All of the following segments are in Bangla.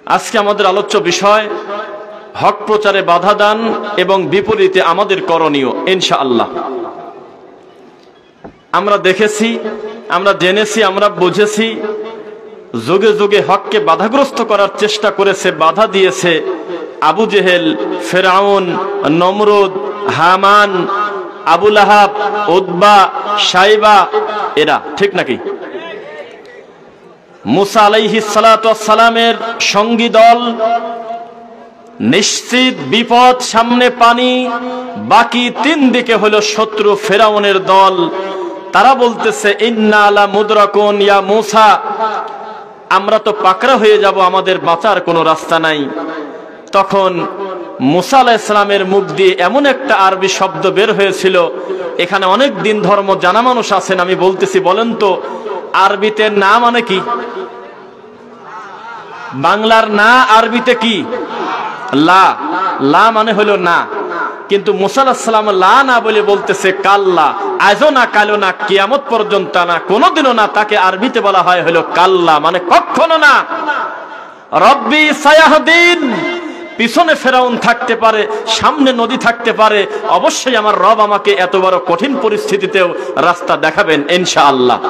আজকে আমাদের আলোচ্য বিষয় হক প্রচারে বাধা দান এবং বিপরীতে আমাদের করণীয়। ইনশাআল্লাহ আমরা দেখেছি, আমরা জেনেছি, আমরা বুঝেছি, যুগে যুগে হককে বাধাগ্রস্ত করার চেষ্টা করেছে, বাধা দিয়েছে আবু জেহেল, ফেরাউন, নমরুদ, হামান, আবু লাহাব, উতবা, সাইবা, এরা, ঠিক নাকি? মুসা আলাইহিস সালাতু ওয়াস সালামের সঙ্গী দল, নিশ্চিত বিপদ, সামনে পানি, বাকি তিন দিকে হলো শত্রু ফেরাউনের দল। তারা বলতেছে ইন্না লা মুদরাকুন ইয়া মুসা, আমরা তো পাকড়া হয়ে যাব, আমাদের বাঁচার কোনো রাস্তা নাই। তখন মুসা আলাইহিস সালামের মুখ দিয়ে এমন একটা আরবি শব্দ বের হয়েছিল, এখানে অনেক দিন ধর্ম জানা মানুষ আছেন, আমি বলতেছি, বলেন তো আরবিতে না মানে কি? বাংলার না আরবিতে কি? লা। লা মানে হলো না, কিন্তু মুসা আলাইহিস সালাম লা না বলে বলতেছে কাল্লা, আজও না, কালো না, কিয়ামত পর্যন্ত না, কোনোদিনও না। তাকে আরবিতে বলা হয় হলো কাল্লা, মানে কখনো না। রব্বি সায়াহদিন, পিছনে ফেরাউন থাকতে পারে, সামনে নদী থাকতে পারে, অবশ্যই আমার রব আমাকে এত বড় কঠিন পরিস্থিতিতেও রাস্তা দেখাবেন ইনশাআল্লাহ।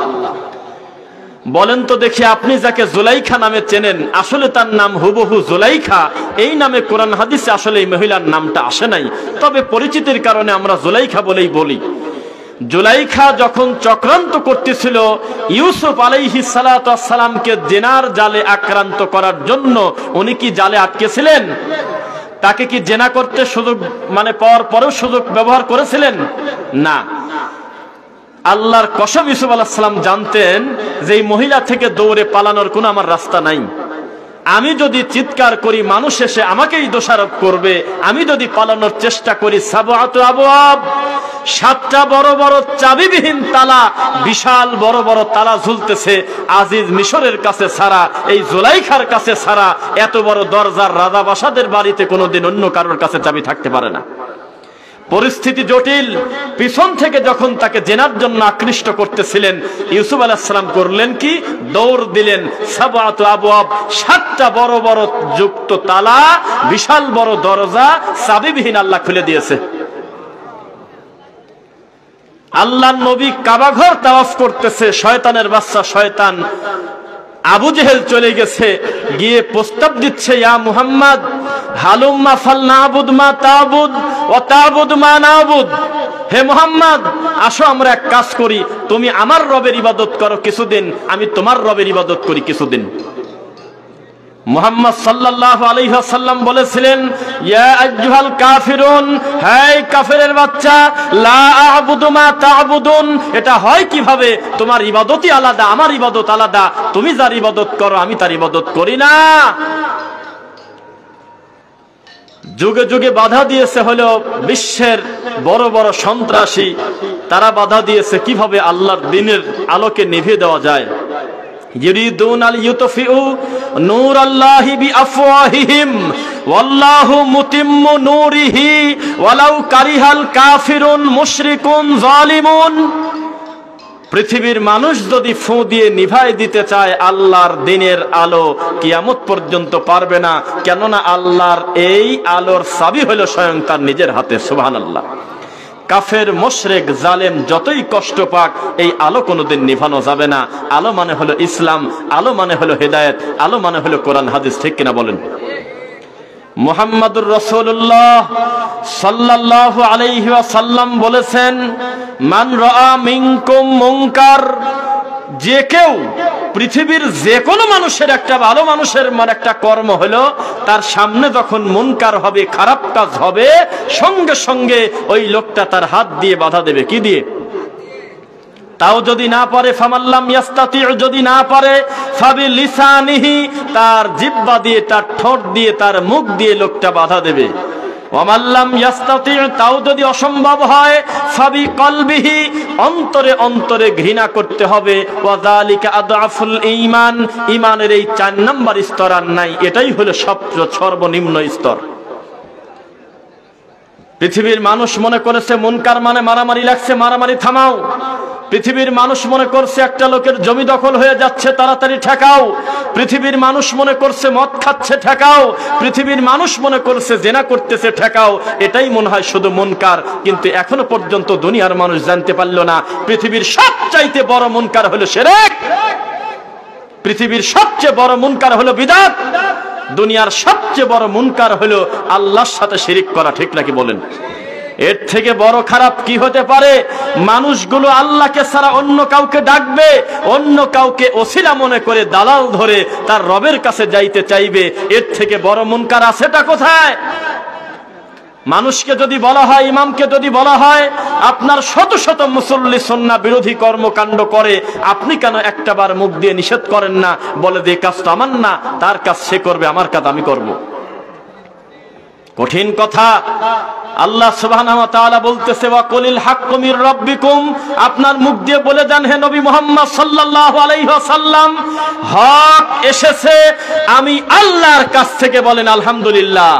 বলেন তো দেখি, আপনি যাকে জুলাইখা নামে চেনেন, আসলে তার নাম হুবহু জুলাইখা? এই নামে কোরআন হাদিসে আসলে এই মহিলার নামটা আসে নাই, তবে পরিচিতির কারণে আমরা জুলাইখা বলেই বলি। জুলাইখা যখন চক্রান্ত করতেছিল ইউসুফ আলাইহিস সালাতু ওয়াস সালামকে জেনার জালে আক্রান্ত করার জন্য, উনি কি জালে আটকেছিলেন? তাকে কি জেনা করতে সুযোগ, মানে পরেও সুযোগ ব্যবহার করেছিলেন? না। আল্লাহর কসম, ইউসুফ আলাইহিস সালাম জানতেন যে এই মহিলা থেকে দৌড়ে পালানোর কোনো আমার রাস্তা নাই। আমি যদি চিৎকার করি, মানুষ এসে আমাকেই দোষারোপ করবে। আমি যদি পালানোর চেষ্টা করি, সাবআতু আবওয়াব, সাতটা বড় বড় চাবিবিহীন তালা, বিশাল বড় বড় তালা ঝুলতেছে, আজিজ মিশরের কাছে ছাড়া, এই জুলাইখার কাছে ছাড়া, এত বড় দরজার রাজাবাসাদের বাড়িতে কোনোদিন অন্য কারোর কাছে চাবি থাকতে পারে না। পরিস্থিতি জটিল। পিছন থেকে যখন তাকে জেনার জন্য আকৃষ্ট করতেছিলেন, ইউসুফ আলাইহিস সালাম করলেন কি? দৌড় দিলেন। সাবআতু আবওয়াব, সাতটা বড় বড় যুক্ত তালা, বিশাল বড় দরজা, চাবিবিহীন আল্লাহ খুলে দিয়েছে। আল্লাহর নবী কাবা ঘর তাওয়াফ করতেছে, শয়তানের বাচ্চা শয়তান আবু জেহেল চলে গেছে, গিয়ে প্রস্তাব দিচ্ছে, ইয়া মুহাম্মদ হালুম্মা ফালনাবুদ মা তাবুদ ওয়া তাবুদ মা নাবুদ। হে মুহাম্মদ, আসো আমরা এক কাজ করি, তুমি আমার রবের ইবাদত করো কিছুদিন, আমি তোমার রবের ইবাদত করি কিছুদিন। মুহাম্মদ সাল্লাল্লাহু আলাইহি ওয়াসাল্লাম বলেছিলেন, ইয়া আইয়ুহাল কাফিরুন, হে কাফেরের বাচ্চা, লা আ'বুদু মা তা'বুদুন, এটা হয় কিভাবে? তোমার ইবাদতই আলাদা, আমার ইবাদত আলাদা। তুমি যার ইবাদত করো, আমি তার ইবাদত করি না। যুগে যুগে বাধা দিয়েছে হলো বিশ্বের বড় বড় সন্ত্রাসী, তারা বাধা দিয়েছে কিভাবে আল্লাহর দ্বীনের আলোকে নিভিয়ে দেওয়া যায়। ইউরিদুনা লিইউতফিউ নূরাল্লাহি বিআফওয়াহিহিম ওয়াল্লাহু মুতিম্মু নূরিহি ওয়ালাউ কারিহাল কাফিরুন মুশরিকুন জালিমুন। পৃথিবীর মানুষ যদি ফু দিয়ে নিভাই দিতে চায় আল্লাহর দ্বীনের আলো, কিয়ামত পর্যন্ত পারবে না, কেননা আল্লাহর এই আলোর চাবি হলো স্বয়ং তার নিজের হাতে। সুবহানাল্লাহ। কাফের, মুশরিক, জালেম যতই কষ্ট পাক, এই আলো কোনোদিন নিভানো যাবে না। আলো মানে হলো ইসলাম, আলো মানে হলো হেদায়েত, আলো মানে হলো কোরআন হাদিস, ঠিক কিনা বলেন? মুহাম্মাদুর রাসূলুল্লাহ সাল্লাল্লাহু আলাইহি ওয়াসাল্লাম বলেছেন, মান রাআ মিনকুম মুনকার, যে কেউ, পৃথিবীর যে কোনো মানুষের একটা ভালো মানুষের একটা কর্ম হলো, তার সামনে যখন মুনকার হবে, খারাপ কাজ হবে, সঙ্গে সঙ্গে ওই লোকটা তার হাত দিয়ে বাধা দেবে। কি দিয়ে? তাও যদি না পারে, ফামাল্লাম ইয়াস্তাতি, যদি না পারে, ফাবিলিসানিহি, তার জিহ্বা দিয়ে, তার ঠোঁট দিয়ে, তার মুখ দিয়ে লোকটা বাধা দেবে। ওয়ামাল্লাম ইয়াস্তাতি, তাও যদি অসম্ভব হয়, ফাবিকলবিহি, অন্তরে অন্তরে ঘৃণা করতে হবে। ওয়াযালিকা আদআফুল ঈমান, ঈমানের এই 4 নাম্বার স্তর আর নাই, এটাই হলো সর্বনিম্ন স্তর। পৃথিবীর মানুষ মনে করেছে মুনকার মানে মারামারি লাগছে, মারামারি থামাও। পৃথিবীর মানুষ মনে করছে একটা লোকের জমি দখল হয়ে যাচ্ছে, তাড়াতাড়ি ঠেকাও। পৃথিবীর মানুষ মনে করছে মদ খাচ্ছে, ঠেকাও। পৃথিবীর মানুষ মনে করছে জেনা করতেছে, ঠেকাও। এটাই মনে হয় শুধু মুনকার, কিন্তু এখনো পর্যন্ত দুনিয়ার মানুষ জানতে পারল না পৃথিবীর সবচাইতে বড় মুনকার হলো শিরক, পৃথিবীর সবচেয়ে বড় মুনকার হলো বিদআত, দুনিয়ার সবচেয়ে বড় মুনকার হলো আল্লাহর সাথে শিরিক করা। ঠিক নাকি বলেন? এর থেকে বড় খারাপ কি হতে পারে? মানুষগুলো আল্লাহকে ছাড়া অন্য কাউকে ডাকবে, অন্য কাউকে ওসিলা মনে করে দালাল ধরে তার রবের কাছে যাইতে চাইবে। এর থেকে বড় মুনকার আছেটা কোথায়? মানুষকে যদি বলা হয়, ইমামকে যদি বলা হয় আপনার শত শত মুসল্লি সুন্নাহ বিরোধী কর্মকাণ্ড করে, আপনি কেন একটাবার মুখ দিয়ে নিষেধ করেন না? বলে যে কাজ তো আমার না, তার কাজ সে করবে, আমার কাজ আমি করব। কঠিন কথা। আল্লাহ সুবহানাহু ওয়া তাআলা বলতেছে ওয়া কুলিল হাক্কু মির রাব্বিকুম, আপনার মুখ দিয়ে বলে দেন হে নবী মুহাম্মদ সাল্লাল্লাহু আলাইহি ওয়াসাল্লাম, হক এসেছে আমি আল্লাহর কাছ থেকে, বলেন আলহামদুলিল্লাহ।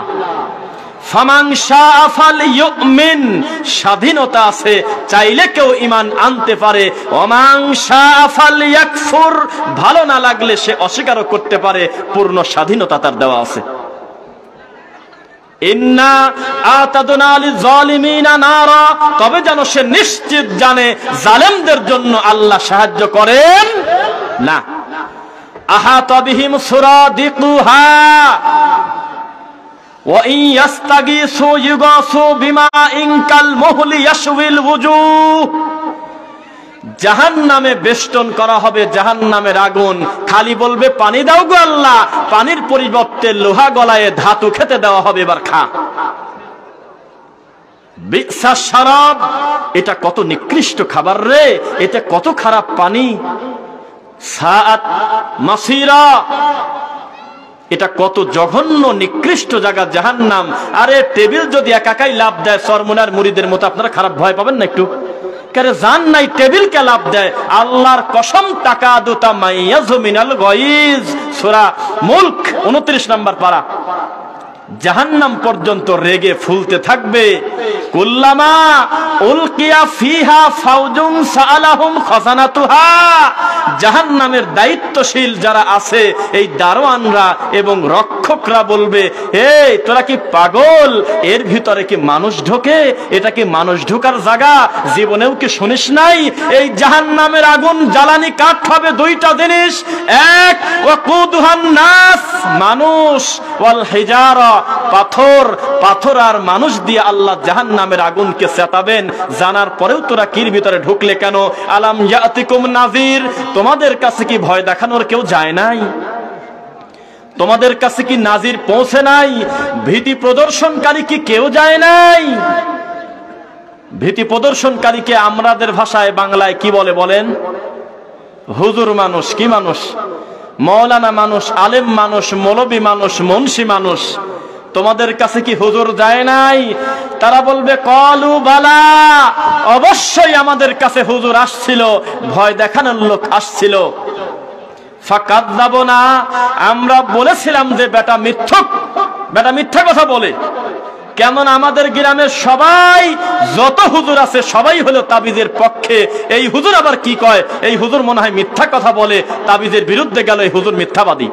ফামান শাআ ফালইউমিন, স্বাধীনতা আছে, চাইলে কেউ ঈমান আনতে পারে। ওমান শাআ ফালইয়াকফুর, ভালো না লাগলে সে অস্বীকারও করতে পারে, পূর্ণ স্বাধীনতা তার দেওয়া আছে। ইন্না আতাদনা লিযালিমিনা নারা, তবে যেন সে নিশ্চিত জানে জালেমদের জন্য আল্লাহ সাহায্য করেন না। আহাতা বিহিম সুরাদিকুহা ওয়া ইন ইয়াস্তাগিসু ইউগাসু বিমাইন কাল মুহলি ইয়াশউইল ওয়ুজুহ, জাহান্নামে বেষ্টন করা হবে জাহান্নামের আগুন, খালি বলবে পানি দাও গো আল্লাহ, পানির পরিবর্তে লোহা গলায় ধাতু খেতে দেওয়া হবে, এবার খা। বিসা শারাব, এটা কত নিকৃষ্ট খাবার রে, এটা কত খারাপ পানি। সাআত মাসিরা, এটা কত জঘন্য নিকৃষ্ট জায়গা জাহান্নাম। আরে টেবিল যদি একাই লাভ দেয় সরমুনার মুরিদের মতো, আপনারা খারাপ ভয় পাবেন না একটু? কারে জান নাই টেবিল কে লাভ দেয়? আল্লাহর কসম, টাকা দুতা মাইয়াজু মিনাল গায়জ, সূরা মুলক 29 নম্বর পারা। জাহান্নাম পর্যন্ত রেগে ফুলতে থাকবে। কুল্লামা উলকিয়া ফিহা ফাউজুন সাআলাহুম খাজানাতুহা, জাহান্নামের দায়িত্বশীল যারা আছে, এই দারোয়ানরা এবং রক্ষকরা বলবে, এই তোরা কি পাগল? এর ভিতরে কি মানুষ ঢোকে? এটা কি মানুষ ঢোকার জায়গা? জীবনেও কি শুনিস নাই? এই জাহান্নামের আগুন জ্বালানি কাঠ হবে দুইটা জিনিস, এক ওয়াকুদুহান নাস, মানুষ, ওয়াল হিজারা, পাথর। পাথর আর মানুষ দিয়ে আল্লাহ জাহান্নামের আগুনকে সেতাবেন। জানার পরেও তোরা কির ভিতরে ঢুকলে কেন? আলাম ইয়াতিকুম নাযির, তোমাদের কাছে কি ভয় দেখানোর কেউ যায় নাই? তোমাদের কাছে কি নাজির পৌঁছে নাই? ভীতি প্রদর্শনকারী কি কেউ যায় নাই? ভীতি প্রদর্শনকারীকে আমাদের ভাষায় বাংলায় কি বলে বলেন? হুজুর মানুষ। কি মানুষ? মৌলানা মানুষ, আলেম মানুষ, মৌলবী মানুষ, মুন্সি মানুষ। তোমাদের কাছে কি হুজুর যায় নাই? তারা বলবে কলু বালা, অবশ্যই আমাদের কাছে হুজুর আসছিল, ভয় দেখানোর লোক আসছিল। ফাকাযযাবনা, আমরা বলেছিলাম যে বেটা মিথ্যুক, বেটা মিথ্যা কথা বলে। কেমন আমাদের গ্রামের সবাই যত হুজুর আছে সবাই হলো তাবিজের পক্ষে। এই হুজুর আবার কি কয়? এই হুজুর মনে হয় মিথ্যা কথা বলে, তাবিজের বিরুদ্ধে গেল, এই হুজুর মিথ্যাবাদী।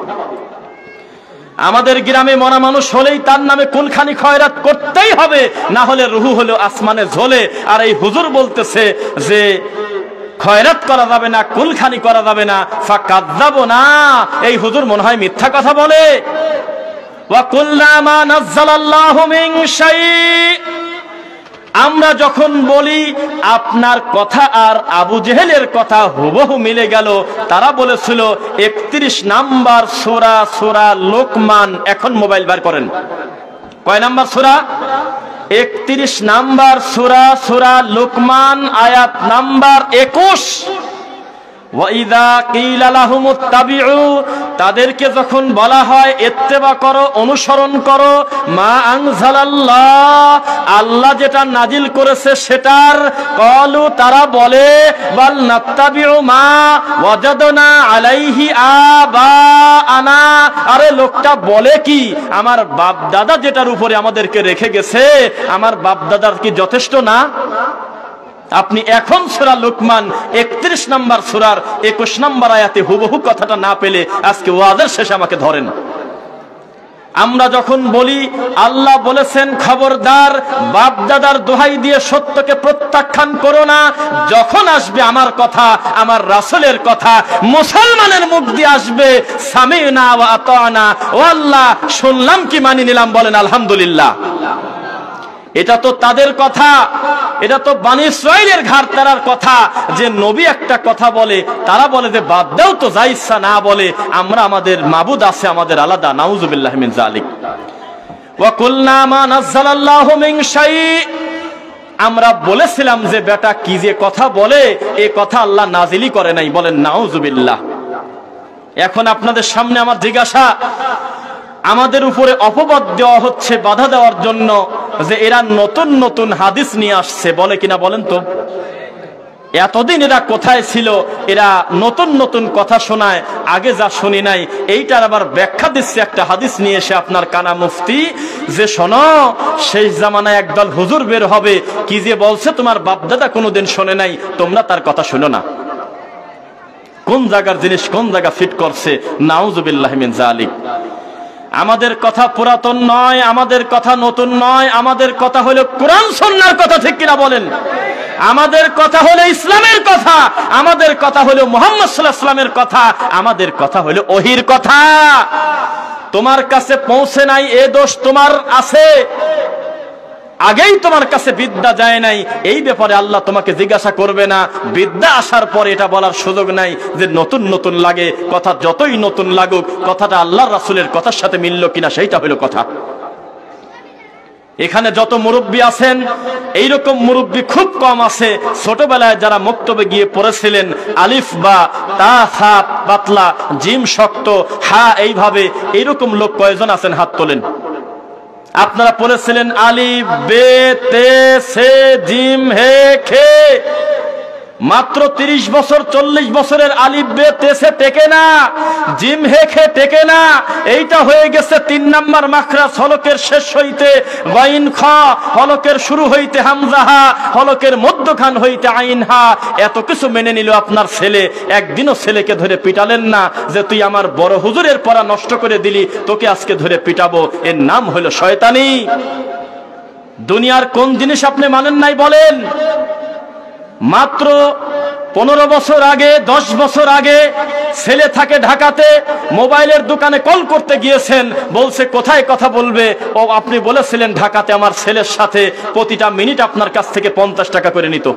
আমাদের গ্রামে মরা মানুষ হলেই তার নামে কুলখানি খয়রাত করতেই হবে, না হলে রুহু হলো আসমানে ঝোলে। আর এই হুজুর বলতেছে যে খয়রাত করা যাবে না, কুলখানি করা যাবে না। ফাকাযযাবনা, এই হুজুর মনে হয় মিথ্যা কথা বলে। ওয়া কুল্লা মা নাযালাল্লাহু মিন শাই, আমরা যখন বলি আপনার কথা আর আবু জেহেলের কথা হুবহু মিলে গেল, তারা বলেছিল 31 নাম্বার সূরা, সূরা লোকমান। এখন মোবাইল বার করেন, কয় নাম্বার সূরা? 31 নাম্বার সূরা, সূরা লোকমান, আয়াত নাম্বার 21। ওয়াইদা কিলা লাহুমুত্তাবিউ, তাদেরকে যখন বলা হয় ইত্তেবা করো, অনুসরণ করো, মা আনজালাল্লাহ, আল্লাহ যেটা নাজিল করেছে সেটার, ক্বালু, তারা বলে, বাল নাত্তাবিউ মা ওয়াজাদনা আলাইহি আবাআনা, আরে লোকটা বলে কি, আমার বাপ দাদা যেটার উপরে আমাদেরকে রেখে গেছে, আমার বাপ দাদার কি যথেষ্ট না? আপনি এখন সূরা লুকমান 31 নম্বর সূরার 21 নম্বর আয়াতে হুবহু কথাটা না পেলে আজকে ওয়াজের শেষে আমাকে ধরেন। আমরা যখন বলি আল্লাহ বলেছেন খবরদার বাপ দাদার দোহাই দিয়ে সত্যকে প্রত্যাখ্যান করো না, যখন আসবে আমার কথা, আমার রাসূলের কথা, মুসলমানের মুখ দিয়ে আসবে সামিনা ওয়া আতানা, ও আল্লাহ শুনলাম কি মানি নিলাম, বলেন আলহামদুলিল্লাহ। এটা তো তাদের কথা, এটা তো বনি ইসরাইলের ঘাড় তারার কথা, যে নবী একটা কথা বলে তারা বলে যে বাদ দাও তো, যা ইচ্ছা না বলে, আমরা আমাদের মাবুদ আছে আমাদের আলাদা। নাউযুবিল্লাহি মিন যালিক। ওয়া কুলনা মা নাযালাল্লাহু মিন শাই, আমরা বলেছিলাম যে বেটা কি যে কথা বলে, এই কথা আল্লাহ নাজিলই করে নাই, বলেন নাউযুবিল্লাহ। এখন আপনাদের সামনে আমার জিজ্ঞাসা, আমাদের উপরে অপবাদ দেওয়া হচ্ছে বাধা দেওয়ার জন্য যে এরা নতুন নতুন হাদিস নিয়ে আসছে, বলে কিনা বলেন তো? এতদিন এরা কোথায় ছিল? এরা নতুন নতুন কথা শোনায়, আগে যা শুনি নাই এইটার আবার ব্যাখ্যা দিচ্ছে একটা হাদিস নিয়ে এসে আপনার কানা মুফতি, যে শোনো শেষ জামানায় একদল হুজুর বের হবে, কি যে বলছে তোমার বাপদাদা কোনোদিন শোনে নাই, তোমরা তার কথা শোনো না। কোন জায়গার জিনিস কোন জায়গা ফিট করছে, নাউযুবিল্লাহি মিন যালিক। আমাদের কথা পুরাতন নয়, আমাদের কথা নতুন নয়, আমাদের কথা হলো কোরআন সুন্নাহর কথা, ঠিক কিনা বলেন? আমাদের কথা হলো ইসলামের কথা, আমাদের কথা হলো মুহাম্মদ সাল্লাল্লাহু আলাইহি ওয়াসাল্লামের কথা, আমাদের কথা হলো ওহীর কথা। তোমার কাছে পৌঁছে নাই এ দোষ তোমার আছে, আগেই তোমার কাছে বিদ্যা যায় নাই, এই ব্যাপারে আল্লাহ তোমাকে জিজ্ঞাসা করবে না। বিদ্যা আসার পরে এটা বলার সুযোগ নাই যে নতুন নতুন লাগে, কথা যতই নতুন লাগুক কথাটা আল্লাহর রাসূলের কথার সাথে মিলল কিনা সেইটা হলো কথা। এখানে যত মুরব্বী আছেন এইরকম মুরব্বী খুব কম আছে, ছোটবেলায় যারা মক্তবে গিয়ে পড়েছিলেন আলিফ বা তা থা পাতলা, জিম শক্ত, হা এইভাবে, এইরকম লোক কয়জন আছেন? হাত তোলেন। আপনারা পড়েছিলেন আলিফ বে তে সে জিম হে খে, মাত্র 30 বছর 40 বছরের আলিফ বে তে সে টেকে না, জিম হে খে টেকে না, এইটা হয়ে গেছে 3 নাম্বার মাখরাজ, হলকের শেষ হইতে ওয়াইন খ, হলকের শুরু হইতে হামজা হা, হলকের মধ্যখান হইতে আইন হা। এত কিছু মেনে নিল আপনার ছেলে, একদিনও ছেলেকে ধরে পিটালেন না যে তুই আমার বড় হুজুরের পড়া নষ্ট করে দিলি, তোকে আজকে ধরে পিটাবো। এর নাম হলো শয়তানি। দুনিয়ার কোন জিনিস আপনি মানেন নাই বলেন? মাত্র 15 বছর আগে 10 বছর আগে ছেলে থাকে ঢাকাতে, মোবাইলের দোকানে কল করতে গিয়েছেন, বলছে কোথায় কথা বলবে, ও আপনি বলেছিলেন ঢাকাতে, আমার ছেলের সাথে প্রতিটা মিনিট আপনার কাছ থেকে 50 টাকা করে নিত।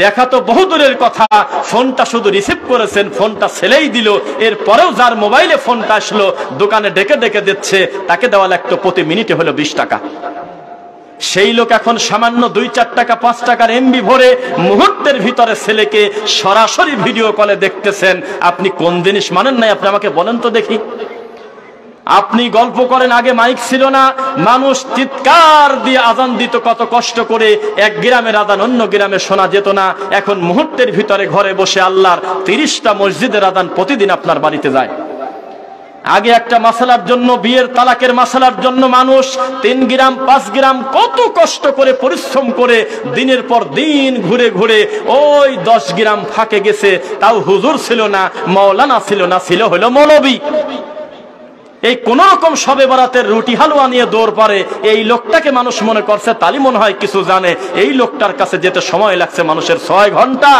দেখা তো বহু দূরের কথা, ফোনটা শুধু রিসিভ করেছেন, ফোনটা ছেলেই দিল, এরপরেও যার মোবাইলে ফোনটা আসলো দোকানে ডেকে ডেকে দিচ্ছে, তাকে দেওয়া লাগতো প্রতি মিনিটে হলো 20 টাকা। সেই লোক এখন সামান্য 2-4 টাকা 5 টাকার এমবি ভরে মুহূর্তের ভিতরে ছেলেকে সরাসরি ভিডিও কলে দেখতেছেন। আপনি কোন জিনিস মানেন নাই? আপনি আমাকে বলেন তো দেখি। আপনি গল্প করেন আগে মাইক ছিল না, মানুষ চিৎকার দিয়ে আজান দিত কত কষ্ট করে, এক গ্রামের আজান অন্য গ্রামে শোনা যেত না। এখন মুহূর্তের ভিতরে ঘরে বসে আল্লাহর 30টা মসজিদের আজান প্রতিদিন আপনার বাড়িতে যায়। আগে একটা মাসালার জন্য, বিয়ের তালাকের মাসালার জন্য মানুষ 3 গ্রাম 5 গ্রাম কত কষ্ট করে পরিশ্রম করে দিনের পর দিন ঘুরে ঘুরে ওই 10 গ্রাম ফাঁকে গেছে, তাও হুজুর ছিল না, মাওলানা ছিল না, ছিল হলো মৌলবী। এই কোন রকম শবে বরাতের রুটি হালুয়া নিয়ে দৌড় পারে, এই লোকটাকে মানুষ মনে করছে তালি মনে হয় কিছু জানে। এই লোকটার কাছে যেতে সময় লাগছে মানুষের 6 ঘন্টা।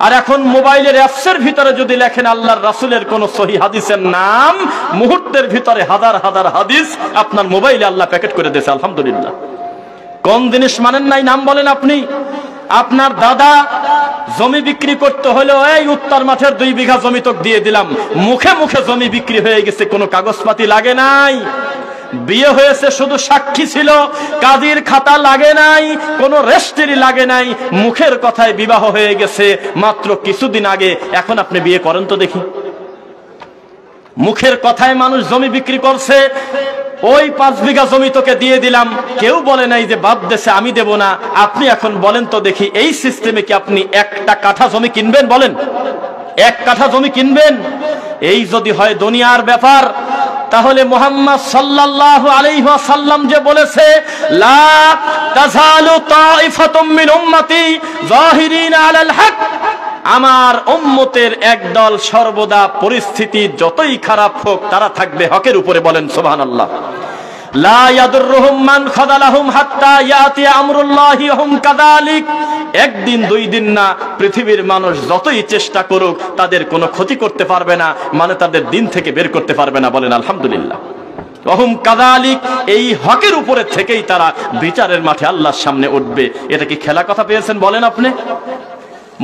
আর এখন মোবাইলের অ্যাপসের ভিতরে যদি লেখেন আল্লাহর রাসূলের কোন সহিহ হাদিসের নাম, মুহূর্তের ভিতরে হাজার হাজার হাদিস আপনার মোবাইলে আল্লাহ প্যাকেট করে দিয়েছে। আলহামদুলিল্লাহ। কোন জিনিস মানেন নাই নাম বলেন আপনি? আপনার দাদা জমি বিক্রি করতে হলো, এই উত্তর মাঠের 2 বিঘা জমি তোকে দিয়ে দিলাম, মুখে মুখে জমি বিক্রি হয়ে গেছে, কোনো কাগজপাতি লাগে নাই। বিয়ে হয়েছে শুধু সাক্ষী ছিল, কাজীর খাতা লাগে নাই, কোনো রেজিস্ট্রি লাগে নাই, মুখের কথায় বিবাহ হয়ে গেছে মাত্র কিছুদিন আগে। এখন আপনি বিয়ে করেন তো দেখি। মুখের কথায় মানুষ জমি বিক্রি করছে, ওই 5 বিঘা জমি তোকে দিয়ে দিলাম, কেউ বলে নাই যে বাপ দেশে আমি দেব না। আপনি এখন বলেন তো দেখি, এই সিস্টেমে কি আপনি 1টা কাঠা জমি কিনবেন? বলেন, 1 কাঠা জমি কিনবেন? এই যদি হয় দুনিয়ার ব্যাপার, তাহলে মুহাম্মদ সাল্লাল্লাহু আলাইহি ওয়াসাল্লাম যে বলেছে লা তাযালু তাইফাতুম মিন উম্মতি যাহিরিনা আলাল হক, আমার উম্মতের একদল সর্বদা পরিস্থিতি যতই খারাপ হোক তারা থাকবে হকের উপরে, বলেন সুবহানাল্লাহ। লা ইয়াদুররুহুম মান খাযালাহুম হাত্তা ইয়াতি আমরুল্লাহি ওয়া হুম কাযালিক, একদিন দুই দিন না, পৃথিবীর মানুষ যতই চেষ্টা করুক তাদের কোনো ক্ষতি করতে পারবে না, মানে তাদের দিন থেকে বের করতে পারবে না, বলেন আলহামদুলিল্লাহ। ওয়া হুম কাযালিক, এই হকের উপরে থেকেই তারা বিচারের মাঠে আল্লাহর সামনে উঠবে। এটা কি খেলা কথা পেয়েছেন বলেন আপনি?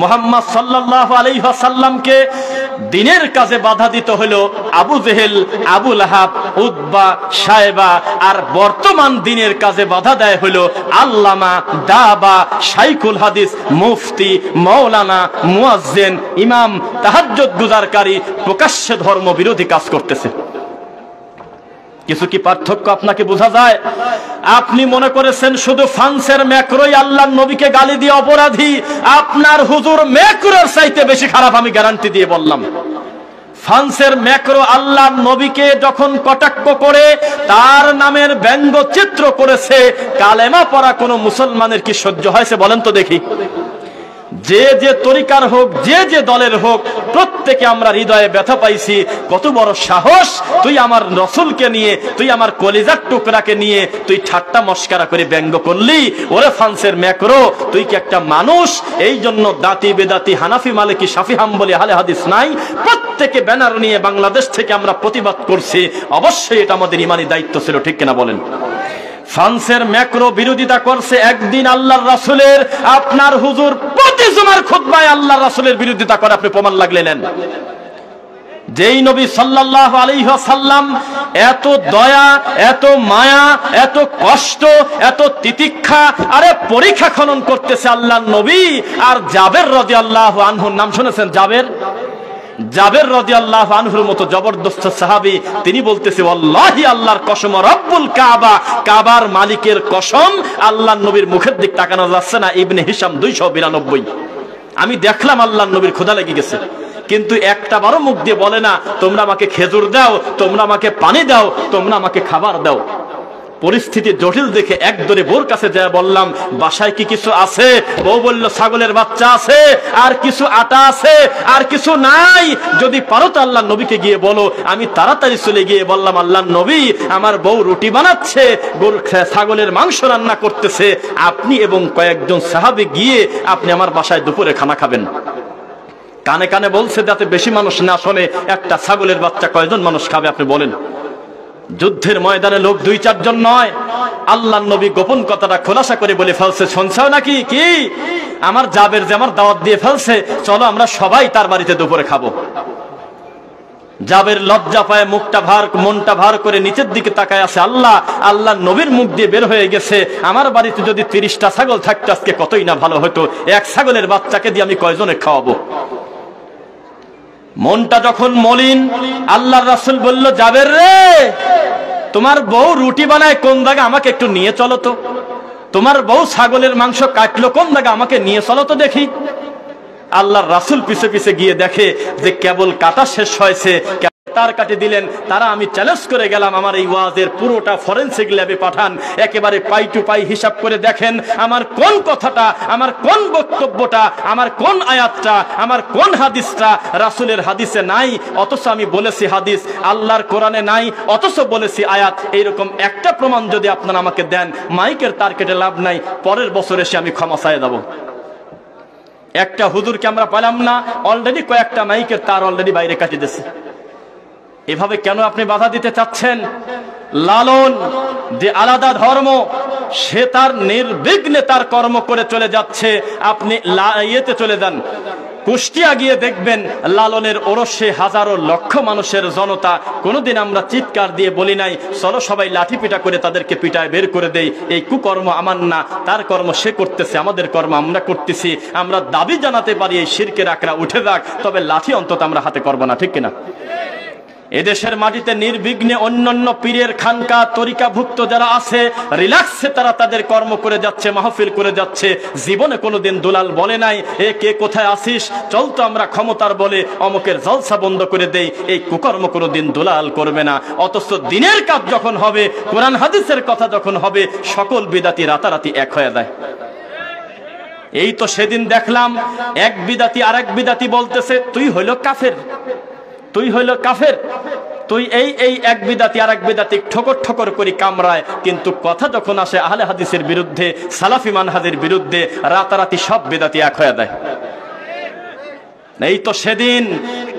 মুহাম্মদ সাল্লাল্লাহু আলাইহি ওয়াসাল্লামকে দিনের কাজে বাধা দিতে হলো আবু জেহেল, আবু লাহাব, উতবা, শায়বা, আর বর্তমান দিনের কাজে বাধা দেয় হলো আল্লামা, দাবা, শাইখুল হাদিস, মুফতি, মাওলানা, মুয়াজ্জিন, ইমাম, তাহাজ্জুদ গুজারকারী প্রকাশ্যে ধর্ম বিরোধী কাজ করতেছে। কিছু কি পার্থক্য আপনাকে বোঝা যায়? আপনি মনে করেছেন শুধু ফ্রান্সের ম্যাক্রোই আল্লাহর নবীকে গালি দিয়ে অপরাধী, আপনার হুজুর ম্যাক্রোর চাইতে বেশি খারাপ, আমি গ্যারান্টি দিয়ে বললাম। ফ্রান্সের ম্যাক্রো আল্লাহর নবীকে যখন কটাক্ষ করে তার নামের ব্যঙ্গচিত্র করেছে, কালেমা পড়া কোনো মুসলমানের কি সহ্য হয়েছে বলেন তো দেখি? যে যে তরিকার হোক, যে যে দলের হোক, প্রত্যেকে আমরা হৃদয়ে ব্যথা পাইছি। কত বড় সাহস, তুই আমার রসুলকে নিয়ে, তুই আমার কলিজার টুকরাকে নিয়ে তুই ঠাট্টা মস্কারা করে ব্যঙ্গ করলি। ওরে ফ্রান্সের ম্যাক্রো, তুই কি একটা মানুষ? এই জন্য দাতি বেদাতি, হানাফি, মালিকি, শাফি, হাম্বলি, আহলে হাদিস নাই, প্রত্যেকে ব্যানার নিয়ে বাংলাদেশ থেকে আমরা প্রতিবাদ করছি। অবশ্যই এটা আমাদের ইমানি দায়িত্ব ছিল, ঠিক কিনা বলেন? ফ্রান্সের ম্যাক্রো বিরোধিতা করছে একদিন আল্লাহর রাসূলের, আপনার হুজুর প্রতি জুমার খুতবায় আল্লাহর রাসূলের বিরোধিতা করে, আপনি প্রমাণ লাগলে নেন। যেই নবী সাল্লাল্লাহু আলাইহি ওয়াসাল্লাম এত দয়া, এত মায়া, এত কষ্ট, এত তিতিক্ষা, আরে পরীক্ষা খনন করতেছে আল্লাহর নবী, আর জাবের রাদিয়াল্লাহু আনহুর নাম শুনেছেন? জাবের রাদিয়াল্লাহু আনহুর মতো জবরদস্ত সাহাবী, তিনি বলতেছে ওয়াল্লাহি আল্লাহর কসম, রব্বুল কাবা, কাবার মালিকের কসম, আল্লাহর নবীর মুখের দিক তাকানো যাচ্ছে না। ইবনে হিশাম 292। আমি দেখলাম আল্লাহর নবীর ক্ষুধা লেগে গেছে, কিন্তু একটা বারও মুখ দিয়ে বলে না তোমরা আমাকে খেজুর দাও, তোমরা আমাকে পানি দাও, তোমরা আমাকে খাবার দাও। পরিস্থিতি জটিল দেখে একদরে বোর কাছে যায় বললাম, বাসায় কি কিছু আছে? বউ বলল, ছাগলের বাচ্চা আছে, আর কিছু আটা আছে, আর কিছু নাই। যদি পারো তো আল্লাহর নবীকে গিয়ে বলো। আমি তাড়াতাড়ি চলে গিয়ে বললাম, আল্লাহর নবী, আমার বউ রুটি বানাচ্ছে, ছাগলের মাংস রান্না করতেছে, আপনি এবং কয়েকজন সাহাবী গিয়ে আপনি আমার বাসায় দুপুরে খানা খাবেন। কানে কানে বলছে যাতে বেশি মানুষ না শোনে, একটা ছাগলের বাচ্চা কয়জন মানুষ খাবে আপনি বলেন? যুদ্ধের ময়দানে লোক 2-4 জন নয়। আল্লাহর নবী গোপন কথাটা খোলাসা করে বলে ফেলছে, শুনছাও নাকি? কি আমার জাবের যে আমার দাওয়াত দিয়ে ফেলছে, চলো আমরা সবাই তার বাড়িতে দুপুরে খাবো। জাবের লজ্জা পায়, মনটা ভার করে নিচের দিকে তাকায় আছে। আল্লাহর নবীর মুখ দিয়ে বের হয়ে গেছে, আমার বাড়িতে যদি 30টা ছাগল থাকতো আজকে কতই না ভালো হতো, এক ছাগলের বাচ্চাকে দিয়ে আমি কয়জনে খাওয়াবো? মনটা যখন মলিন, আল্লাহর রাসূল বলল, জাবের রে, তোমার বউ রুটি বানায় কোন জায়গা, আমাকে একটু নিয়ে চলো তো। তোমার বউ ছাগলের মাংস কাটলো কোন জায়গা, আমাকে নিয়ে চলো তো দেখি। আল্লাহর রাসূল পিছে পিছে গিয়ে দেখে যে কেবল কাটা শেষ হয়েছে, তার কাটে দিলেন। তারা, আমি চ্যালেঞ্জ করে গেলাম, আমার এই ওয়াজের পুরোটা ফরেনসিক ল্যাবে পাঠান, একেবারে পাই টু পাই হিসাব করে দেখেন আমার কোন কথাটা, আমার কোন বক্তব্যটা, আমার কোন আয়াতটা, আমার কোন হাদিসটা রাসূলের হাদিসে নাই, অথচ আমি বলেছি হাদিস, আল্লাহর কোরআনে নাই, অথচ বলেছি আয়াত। এইরকম একটা প্রমাণ যদি আপনারা আমাকে দেন, মাইকের তার কেটে লাভ নাই, পরের বছর এসে আমি ক্ষমা চাইয়ে দেব। একটা হুজুরকে আমরা পেলাম না, অলরেডি কয়েকটা মাইকের তার অলরেডি বাইরে কাটিয়ে দিয়েছে। এভাবে কেন আপনি বাধা দিতে চাচ্ছেন? লালন যে আলাদা ধর্ম, সে তার নির্বিঘ্নে তার কর্ম করে চলে যাচ্ছে। আপনি ইয়েতে চলে যান, কুষ্টিয়া গিয়ে দেখবেন লালনের ওরসে হাজারো লক্ষ মানুষের জনতা। কোনোদিন আমরা চিৎকার দিয়ে বলি নাই চলো সবাই লাঠি পিটা করে তাদেরকে পিটায় বের করে দেই, এই কুকর্ম আমার না, তার কর্ম সে করতেছে, আমাদের কর্ম আমরা করতেছি। আমরা দাবি জানাতে পারি এই শিরকের আকড়া উঠে যাক, তবে লাঠি অন্তত আমরা হাতে করবো না, ঠিক কিনা? এদেশের মাটিতে নির্বিঘ্নে অন্যান্য পীরের খানকা তরিকাভুক্ত যারা আছে রিল্যাক্সে তারা তাদের কর্ম করে যাচ্ছে, মাহফিল করে যাচ্ছে। জীবনে কোনোদিন দুলাল বলে নাই এ কে কোথায় আসিস, চল তো আমরা ক্ষমতার বলে অমুকের জলসা বন্ধ করে দেই। এই কুকর্ম কোনোদিন দুলাল করবে না। অথচ দিনের কাজ যখন হবে, কোরআন হাদিসের কথা যখন হবে, সকল বিদাতি রাতারাতি এক হয়ে যায়। এই তো সেদিন দেখলাম এক বিদাতি আরেক বিদাতি বলতেছে তুই হইল কাফের, তুই হইল কাফের, তুই এই এক বিদাতি আর এক বিদাতি ঠোকর ঠোকর করে কামড়ায়, কিন্তু কথা যখন আসে আহলে হাদিসের বিরুদ্ধে, সালাফি মানহাজের বিরুদ্ধে, রাতারাতি সব বিদাতি এক হয়ে দেয়। এই তো সেদিন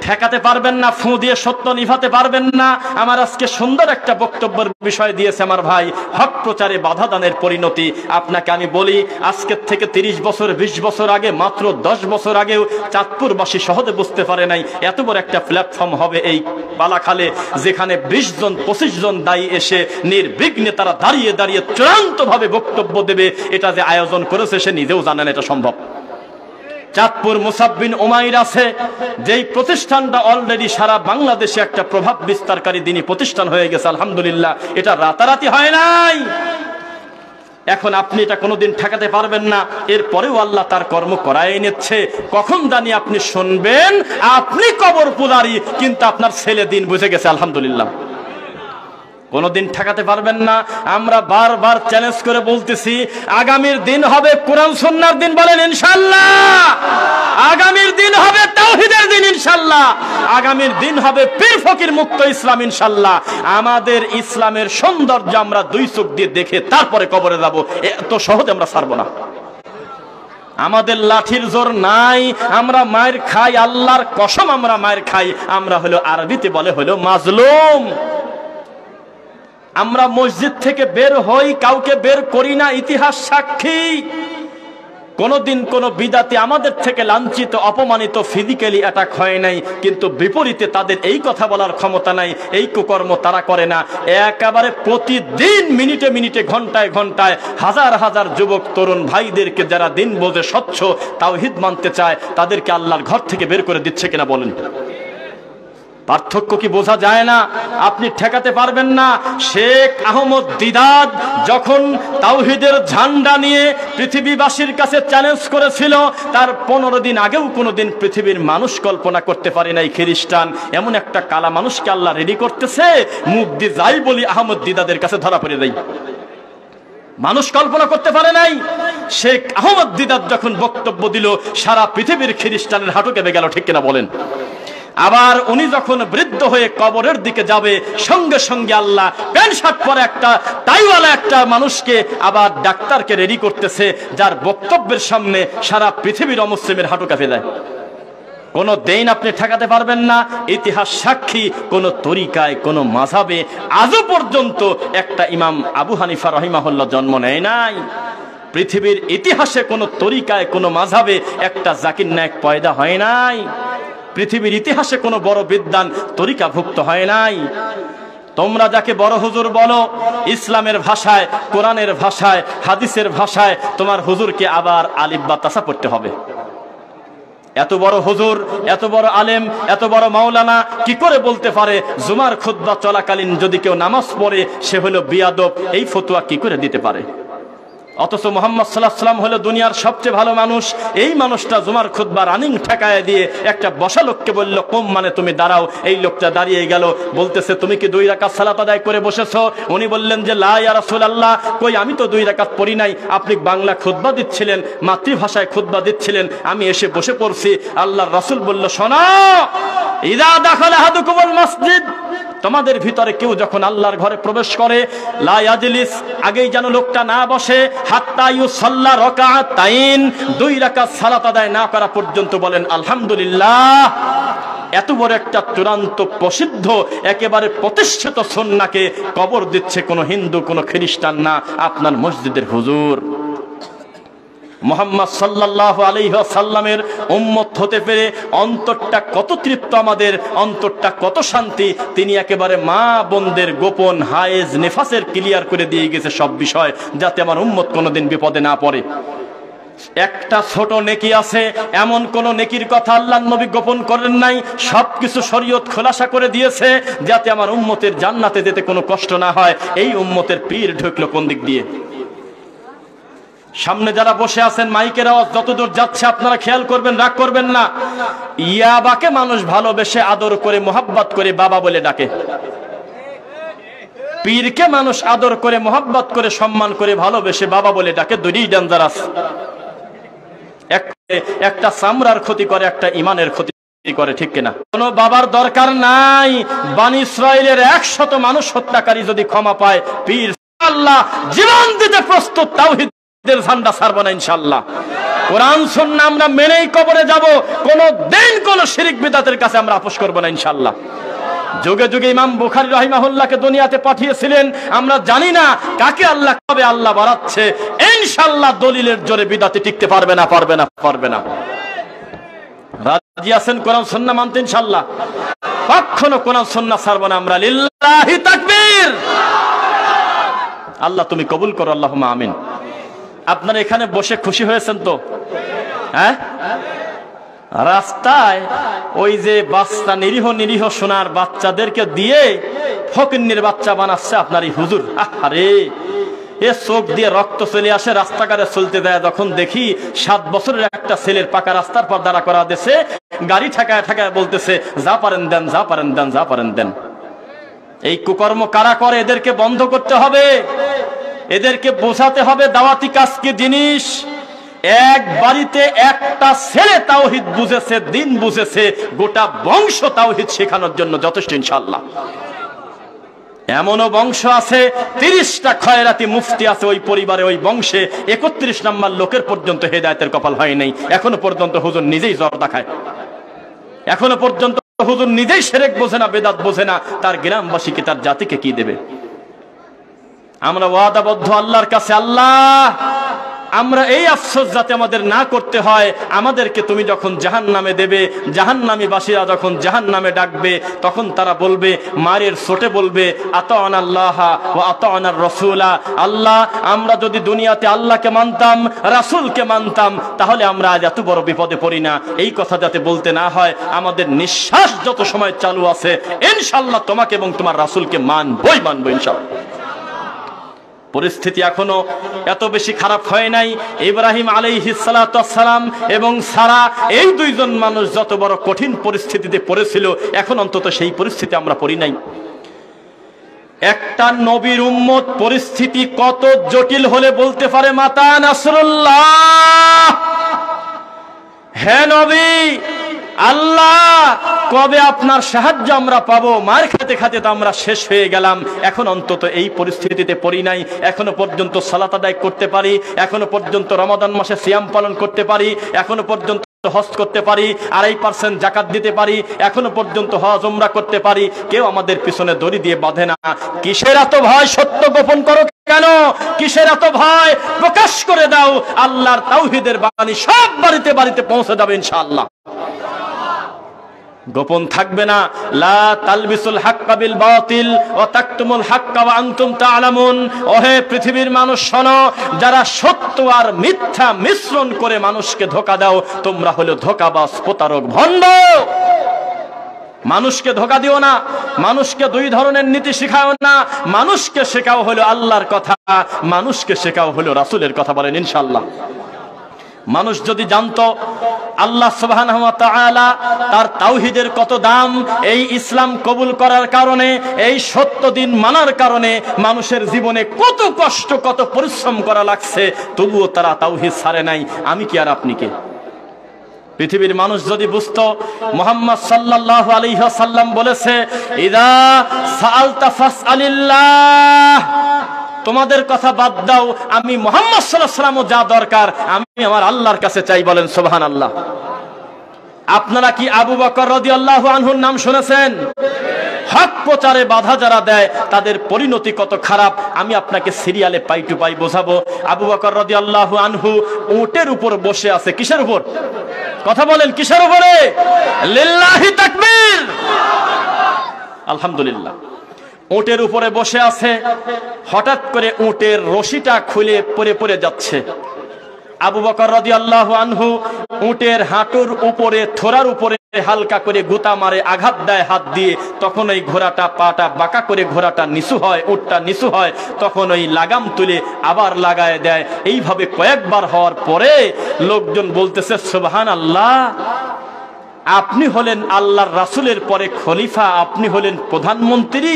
ঠেকাতে পারবেন না, ফু দিয়ে সত্য নিভাতে পারবেন না। আমার আজকে সুন্দর একটা বক্তব্যের বিষয় দিয়েছে আমার ভাই, হক প্রচারে বাধা দানের পরিণতি। আপনাকে আমি বলি, আজকের থেকে 30 বছর 20 বছর আগে, মাত্র 10 বছর আগেও চাঁদপুরবাসী সহজে বুঝতে পারে নাই এত বড় একটা প্ল্যাটফর্ম হবে এই বালাখালে, যেখানে 20 জন 25 জন দায়ী এসে নির্বিঘ্নে তারা দাঁড়িয়ে দাঁড়িয়ে চূড়ান্ত ভাবে বক্তব্য দেবে। এটা যে আয়োজন করেছে সে নিজেও জানেন এটা সম্ভব। চাঁদপুর মুসাব বিন উমাইর আছে, যেই প্রতিষ্ঠানটা অলরেডি সারা বাংলাদেশে একটা প্রভাব বিস্তারকারী দিনী প্রতিষ্ঠান হয়ে গেছে, আলহামদুলিল্লাহ। এটা রাতারাতি হয় নাই। এখন আপনি এটা কোনোদিন ঠেকাতে পারবেন না। এরপরেও আল্লাহ তার কর্ম করাই নিচ্ছে। কখন জানি আপনি শুনবেন আপনি কবর পূজারী, কিন্তু আপনার ছেলে দিন বুঝে গেছে, আলহামদুলিল্লাহ। কোনদিন ঠেকাতে পারবেন না। আমরা বারবার চ্যালেঞ্জ করে বলতেছি, আগামীর দিন হবে কোরআন সুন্নাহর দিন, বলেন ইনশাআল্লাহ। আগামীর দিন হবে তাওহীদের দিন ইনশাআল্লাহ। আগামীর দিন হবে পীর ফকির মুক্ত ইসলাম ইনশাআল্লাহ। আমাদের ইসলামের সৌন্দর্য আমরা দুই চোখ দিয়ে দেখে তারপরে কবরে যাব, এত সহজে আমরা ছাড়বো না। আমাদের লাঠির জোর নাই, আমরা মায়ের খাই, আল্লাহর কসম আমরা মায়ের খাই। আমরা হলো আরবিতে বলে হলো মাজলুম। আমরা মসজিদ থেকে বের হই, কাউকে বের করি না, ইতিহাস সাক্ষী। কোনদিন কোন বিদাতি আমাদের থেকে লাঞ্ছিত অপমানিত ফিজিক্যালি অ্যাটাক হয় নাই, কিন্তু বিপরীতে তাদের এই কথা বলার ক্ষমতা নাই, এই কুকর্ম তারা করে না। একেবারে প্রতিদিন মিনিটে মিনিটে ঘন্টায় ঘন্টায় হাজার হাজার যুবক তরুণ ভাইদেরকে যারা দিন বোঝে, স্বচ্ছ তাওহীদ মানতে চায়, তাদেরকে আল্লাহর ঘর থেকে বের করে দিচ্ছে কিনা বলেন? পার্থক্য কি বোঝা যায় না? আপনি ঠেকাতে পারবেন না। শেখ আহমদ দিদাত যখন তাওহীদের ঝান্ডা নিয়ে পৃথিবীবাসীর কাছে চ্যালেঞ্জ করেছিল, তার 15 দিন আগেও কোনোদিন পৃথিবীর মানুষ কল্পনা করতে পারে নাই খ্রিস্টান এমন একটা কালা মানুষকে আল্লাহ রেডি করতেছে, মুখ দিয়ে যাই বলি আহমদ দিদাদের কাছে ধরা পড়ে দেয়। মানুষ কল্পনা করতে পারে নাই। শেখ আহমদ দিদাত যখন বক্তব্য দিল, সারা পৃথিবীর খ্রিস্টানের হাঁটু কেঁপে গেল, ঠিক কিনা বলেন? আবার উনি যখন বৃদ্ধ হয়ে কবরের দিকে যাবে, সঙ্গে সঙ্গে আল্লাহ প্যান্ট শার্ট পরে একটা টাইওয়ালা একটা মানুষকে আবার ডাক্তারকে রেডি করতেছে, যার বক্তব্যের সামনে সারা পৃথিবীর অমুসলিমের হাঁটু কাঁপে যায়। কোন দিন আপনি ঠেকাতে পারবেন না। ইতিহাস সাক্ষী, কোন তরিকায় কোন মাযহাবে আজও পর্যন্ত একটা ইমাম আবু হানিফা রাহিমাহুল্লাহ জন্ম নেয় নাই। পৃথিবীর ইতিহাসে কোন তরিকায় কোন মাযহাবে একটা জাকির নায়েক পয়দা হয় নাই। পৃথিবীর ইতিহাসে কোনো বড় বিদ্বান তরিকাভুক্ত হয় নাই। তোমরা যাকে বড় হুজুর বলো, ইসলামের ভাষায়, কোরআনের ভাষায়, হাদিসের ভাষায় তোমার হুজুরকে আবার আলিফ বা তাসা পড়তে হবে। এত বড় হুজুর, এত বড় আলেম, এত বড় মাওলানা কি করে বলতে পারে জুমার খুতবা চলাকালীন যদি কেউ নামাজ পড়ে সে হলো বিয়াদব? এই ফতোয়া কি করে দিতে পারে? অথচ মুহাম্মদ সাল্লাল্লাহু আলাইহি ওয়াসাল্লাম হলো দুনিয়ার সবচেয়ে ভালো মানুষ। এই মানুষটা জুমার খুতবা রানিং ঠেকায় দিয়ে একটা বসা লোককে বলল, কম মানে তুমি দাঁড়াও। এই লোকটা দাঁড়িয়ে গেল, বলতেছে তুমি কি 2 রাকাত সালাত আদায় করে বসেছো? উনি বললেন যে লা ইয়া রাসূলুল্লাহ, কই আমি তো 2 রাকাত পড়ি নাই। আপনি বাংলা খুতবা দিচ্ছিলেন, মাতৃভাষায় খুতবা দিচ্ছিলেন, আমি এসে বসে পড়ছি। আল্লাহর রাসূল বলল, শোনো, ইযা দাখালা আহাদুকুমুল মাসজিদ, তোমাদের ভিতরে কেউ যখন আল্লাহর ঘরে প্রবেশ করে, লা ইয়াজলিস, আগেই যেন লোকটা না বসে, হাত্তা ইউসাল্লা রাকাতাইন, 2 রাকাত সালাত আদায় না করা পর্যন্ত বলেন আলহামদুলিল্লাহ। এত বড় একটা চূড়ান্ত প্রসিদ্ধ একেবারে প্রতিষ্ঠিত সুন্নাহকে কবর দিচ্ছে কোন হিন্দু, কোন খ্রিস্টান না, আপনার মসজিদের হুজুর। মুহাম্মদ সাল্লাল্লাহু আলাইহি ওয়াসাল্লামের উম্মত হতে পেরে অন্তরটা কত তৃপ্ত, আমাদের অন্তরটা কত শান্তি। তিনি একেবারে মা বোনদের গোপন হায়েজ নেফাসের ক্লিয়ার করে দিয়ে গেছে সব বিষয়, যাতে আমার উম্মত কোনোদিন বিপদে না পড়ে। একটা ছোট নেকি আছে, এমন কোন নেকির কথা আল্লাহর নবী গোপন করেন নাই। সবকিছু শরীয়ত খোলাসা করে দিয়েছে, যাতে আমার উম্মতের জান্নাতে যেতে কোনো কষ্ট না হয়। এই উম্মতের পীর ঢুকলো কোন দিক দিয়ে? সামনে যারা বসে আছেন, মাইকের আওয়াজ যতদূর যাচ্ছে আপনারা খেয়াল করবেন, রাগ করবেন না। ইয়াবাকে মানুষ ভালোবেসে আদর করে মোহাব্বত করে বাবা বলে ডাকে, পীরকে মানুষ আদর করে মোহাব্বত করে সম্মান করে ভালোবেসে বাবা বলে ডাকে। দুইটাই ডেঞ্জারাস। একটা চামড়ার ক্ষতি করে, একটা ইমানের ক্ষতি করে, ঠিক কিনা? কোন বাবার দরকার নাই। বনি ইসরাইলের 100 মানুষ হত্যাকারী যদি ক্ষমা পায়, পীর আল্লাহ জীবন দিতে প্রস্তুত। তাওহীদের ঝান্ডা ছাড়ব না ইনশাআল্লাহ। কোরআন সুন্নাহ আমরা মেনেই কবরে যাব। কোন দিন কোন শিরক বিদআতের কাছে আমরা আপোষ করব না ইনশাআল্লাহ। যুগে যুগে ইমাম বুখারী রাহিমাহুল্লাহকে দুনিয়াতে পাঠিয়েছিলেন। আমরা জানি না কাকে আল্লাহ কবে আল্লাহ বাড়াচ্ছে। ইনশাআল্লাহ দলিলের জোরে বিদআতে টিকতে পারবে না, পারবে না, পারবে না। রাজি আছেন কোরআন সুন্নাহ মানতে ইনশাআল্লাহ? কখনো কোরআন সুন্নাহ ছাড়ব না আমরা। লিল্লাহি তাকবীর। আল্লাহ তুমি কবুল করো, আল্লাহুম্মা আমিন। আপনারা এখানে বসে খুশি হয়েছেন তো? হ্যাঁ, রাস্তায় ওই যে বাচ্চা, নিরীহ নিরীহ সোনার বাচ্চাদেরকে দিয়ে ফকিন্নির বাচ্চা বানাচ্ছে আপনার এই হুজুর। আরে এ চোখ দিয়ে রক্ত চলে আসে, রাস্তাঘাটে চলতে দেয়। যখন দেখি 7 বছরের একটা ছেলের পাকা রাস্তার পর দাঁড়া করা দিয়েছে, গাড়ি ঠেকায় ঠেকায় বলতেছে, যা পারেন দেন, যা পারেন দেন, যা পারেন দেন। এই কুকর্ম কারা করে? এদেরকে বন্ধ করতে হবে, এদেরকে বোঝাতে হবে দাওয়াতি কাজ কি জিনিস। এক বাড়িতে একটা ছেলে তাওহীদ বুঝেছে, দিন বুঝেছে, গোটা বংশ তাওহীদ শেখানোর জন্য যথেষ্ট ইনশাআল্লাহ। এমনও বংশ আছে 30টা খয়রাতি মুফতি আছে ওই পরিবারে, ওই বংশে 31 নম্বর লোকের পর্যন্ত হেদায়েতের কপাল হয় নাই। এখনো পর্যন্ত হুজুর নিজেই জর্দা খায়, এখনো পর্যন্ত হুজুর নিজেই শিরক বোঝে না, বেদাত বোঝে না। তার গ্রামবাসীকে, তার জাতিকে কি দেবে? আমরা ওয়াদাবদ্ধ আল্লাহর কাছে, আল্লাহ আমরা এই আফসোস যাতে আমাদের না করতে হয়। আমাদেরকে তুমি যখন জাহান্নামে দেবে, জাহান্নামী বাসীরা যখন জাহান্নামে ডাকবে, তখন তারা বলবে, মারের ছোটে বলবে, আতা'নাল্লাহ ওয়া আতা'নার রাসূলা। আল্লাহ, আমরা যদি দুনিয়াতে আল্লাহকে মানতাম, রাসূলকে মানতাম, তাহলে আমরা আজ এত বড় বিপদে পড়ি না। এই কথা যাতে বলতে না হয়, আমাদের নিঃশ্বাস যত সময় চালু আছে ইনশাআল্লাহ তোমাকে এবং তোমার রাসূলকে মানবই, মানবো ইনশাআল্লাহ। পরিস্থিতি এখনো এত বেশি খারাপ হয় নাই। ইব্রাহিম আলাইহিস সালাতু ওয়াস সালাম এবং সারা, এই দুইজন মানুষ যত বড় কঠিন পরিস্থিতিতে পড়েছিল, এখন অন্তত সেই পরিস্থিতি আমরা পড়ি নাই। একটা নবীর উম্মত পরিস্থিতি কত জটিল হলে বলতে পারে, মাতা নাসরুল্লাহ, হে নবী, আল্লাহ কবে আপনার সাহায্য আমরা পাবো? মার খেতে খেতে তো আমরা শেষ হয়ে গেলাম। এখন অন্তত এই পরিস্থিতিতে পড়ি নাই। এখনো পর্যন্ত সালাত আদায় করতে পারি, এখনো পর্যন্ত রমাদান মাসে সিয়াম পালন করতে পারি, এখনো পর্যন্ত হজ করতে পারি, 2.5% যাকাত দিতে পারি, এখনো পর্যন্ত হজ উমরা করতে পারি। কেউ আমাদের পিছনে দড়ি দিয়ে বাঁধে না। কিসের এত ভয়? সত্য গোপন করো কেন? কিসের এত ভয়? প্রকাশ করে দাও। আল্লাহর তাওহীদের বাণী সব বাড়িতে বাড়িতে পৌঁছে যাবে ইনশাআল্লাহ। গোপন থাকবে না। লা তালবিসুল হাক্কা বিল বাতিল ওয়া তাকতুমুল হাক্কা ওয়া আনতুম তা'লামুন। ওহে পৃথিবীর মানুষ শোনো, যারা সত্য আর মিথ্যা মিশ্রণ করে মানুষকে ধোঁকা দাও, তোমরা হলো ধোঁকাবাজ, প্রতারক, ভণ্ড। মানুষকে ধোঁকা দিও না। মানুষকে 2 ধরনের নীতি শেখাও না। মানুষকে শেখাও হলো আল্লাহর কথা, মানুষকে শেখাও হলো রাসূলের কথা। বলেন ইনশাআল্লাহ। মানুষ যদি জানতো আল্লাহ সুবহানাহু ওয়া তাআলা তার তাওহীদের কত দাম, এই ইসলাম কবুল করার কারণে, এই সত্য দিন মানার কারণে মানুষের জীবনে কত কষ্ট, কত পরিশ্রম করা লাগছে, তবুও তারা তাওহীদ ছাড়ে নাই, আমি কি আর আপনি কে? পৃথিবীর মানুষ যদি বুঝতো, মুহাম্মদ সাল্লাল্লাহু আলাইহি ওয়াসাল্লাম বলেছে, ইদা সাআলতা ফাসআলিল্লাহ, তোমাদের কথা বাদ দাও, আমি মুহাম্মদ সাল্লাল্লাহু আলাইহি ওয়াসাল্লাম যা দরকার আমি আমার আল্লাহর কাছে চাই। বলেন সুবহানাল্লাহ। আপনারা কি আবু বকর রাদিয়াল্লাহু আনহুর নাম শুনেছেন? হক প্রচারে বাধা যারা দেয় তাদের পরিণতি কত খারাপ আমি আপনাকে সিরিয়ালে পাই টু পাই বোঝাবো। আবু বকর রাদিয়াল্লাহু আনহু উটের উপর বসে আছে। কিসের উপর? কথা বলেন, কিসের উপরে? লিল্লাহি তাকবীর, আলহামদুলিল্লাহ। উটের উপরে বসে আছে। হঠাৎ করে উটের রশিটা খুলে পড়ে পড়ে যাচ্ছে। আবু বকর রাদিয়াল্লাহু আনহু উটের হাঁটুর উপরে থোড়ার উপরে হালকা করে গোতা মারে, আঘাত দেয় হাত দিয়ে, তখন ওই ঘোড়াটা পাটা বাঁকা করে ঘোড়াটা নিচু হয়, উটটা নিচু হয়, তখন ওই লাগাম তুলে আবার লাগায় দেয়। এইভাবে কয়েকবার হওয়ার পরে লোকজন বলতেছে সুবহানাল্লাহ, আপনি হলেন আল্লাহর রাসূলের পরে খলিফা, আপনি হলেন প্রধানমন্ত্রী,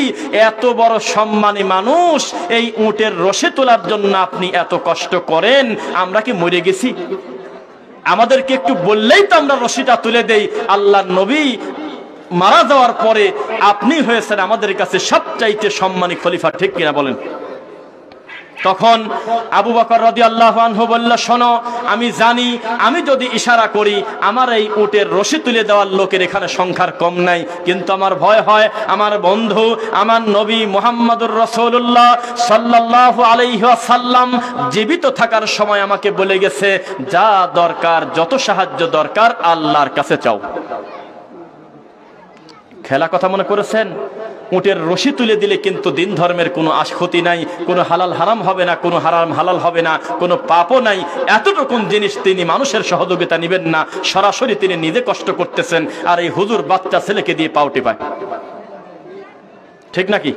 এত বড় সম্মানী মানুষ, এই উটের রশি তোলার জন্য আপনি এত কষ্ট করেন, আমরা কি মরে গেছি? আমাদেরকে একটু বললেই তো আমরা রশিটা তুলে দেই। আল্লাহর নবী মারা যাওয়ার পরে আপনি হয়েছেন আমাদের কাছে সবচাইতে সম্মানী খলিফা, ঠিক কিনা বলেন? তখন আবু বকর রাদিয়াল্লাহু আনহু বলল, শোনো, আমি জানি আমি যদি ইশারা করি আমার এই উটের রশি তুলে দেওয়ার লোকের এখানে সংখ্যার কম নাই, কিন্তু আমার ভয় হয় আমার বন্ধু আমার নবী মুহাম্মদুর রাসূলুল্লাহ সাল্লাল্লাহু আলাইহি ওয়াসাল্লাম জীবিত থাকার সময় আমাকে বলে গেছে, যা দরকার, যত সাহায্য দরকার আল্লাহর কাছে চাও। খেলা কথা মনে করেছেন? উটের রশি তুলে দিলে কিন্তু দিন ধর্মের কোনো ক্ষতি নাই, কোনো হালাল হারাম হবে না, কোনো হারাম হালাল হবে না, কোনো পাপও নাই। এতটুকুন জিনিস তিনি মানুষের সহযোগিতা নেবেন না, সরাসরি তিনি নিজে কষ্ট করতেছেন, আর এই হুজুর বাচ্চা ছেলেকে দিয়ে পাউটি পায়, ঠিক নাকি?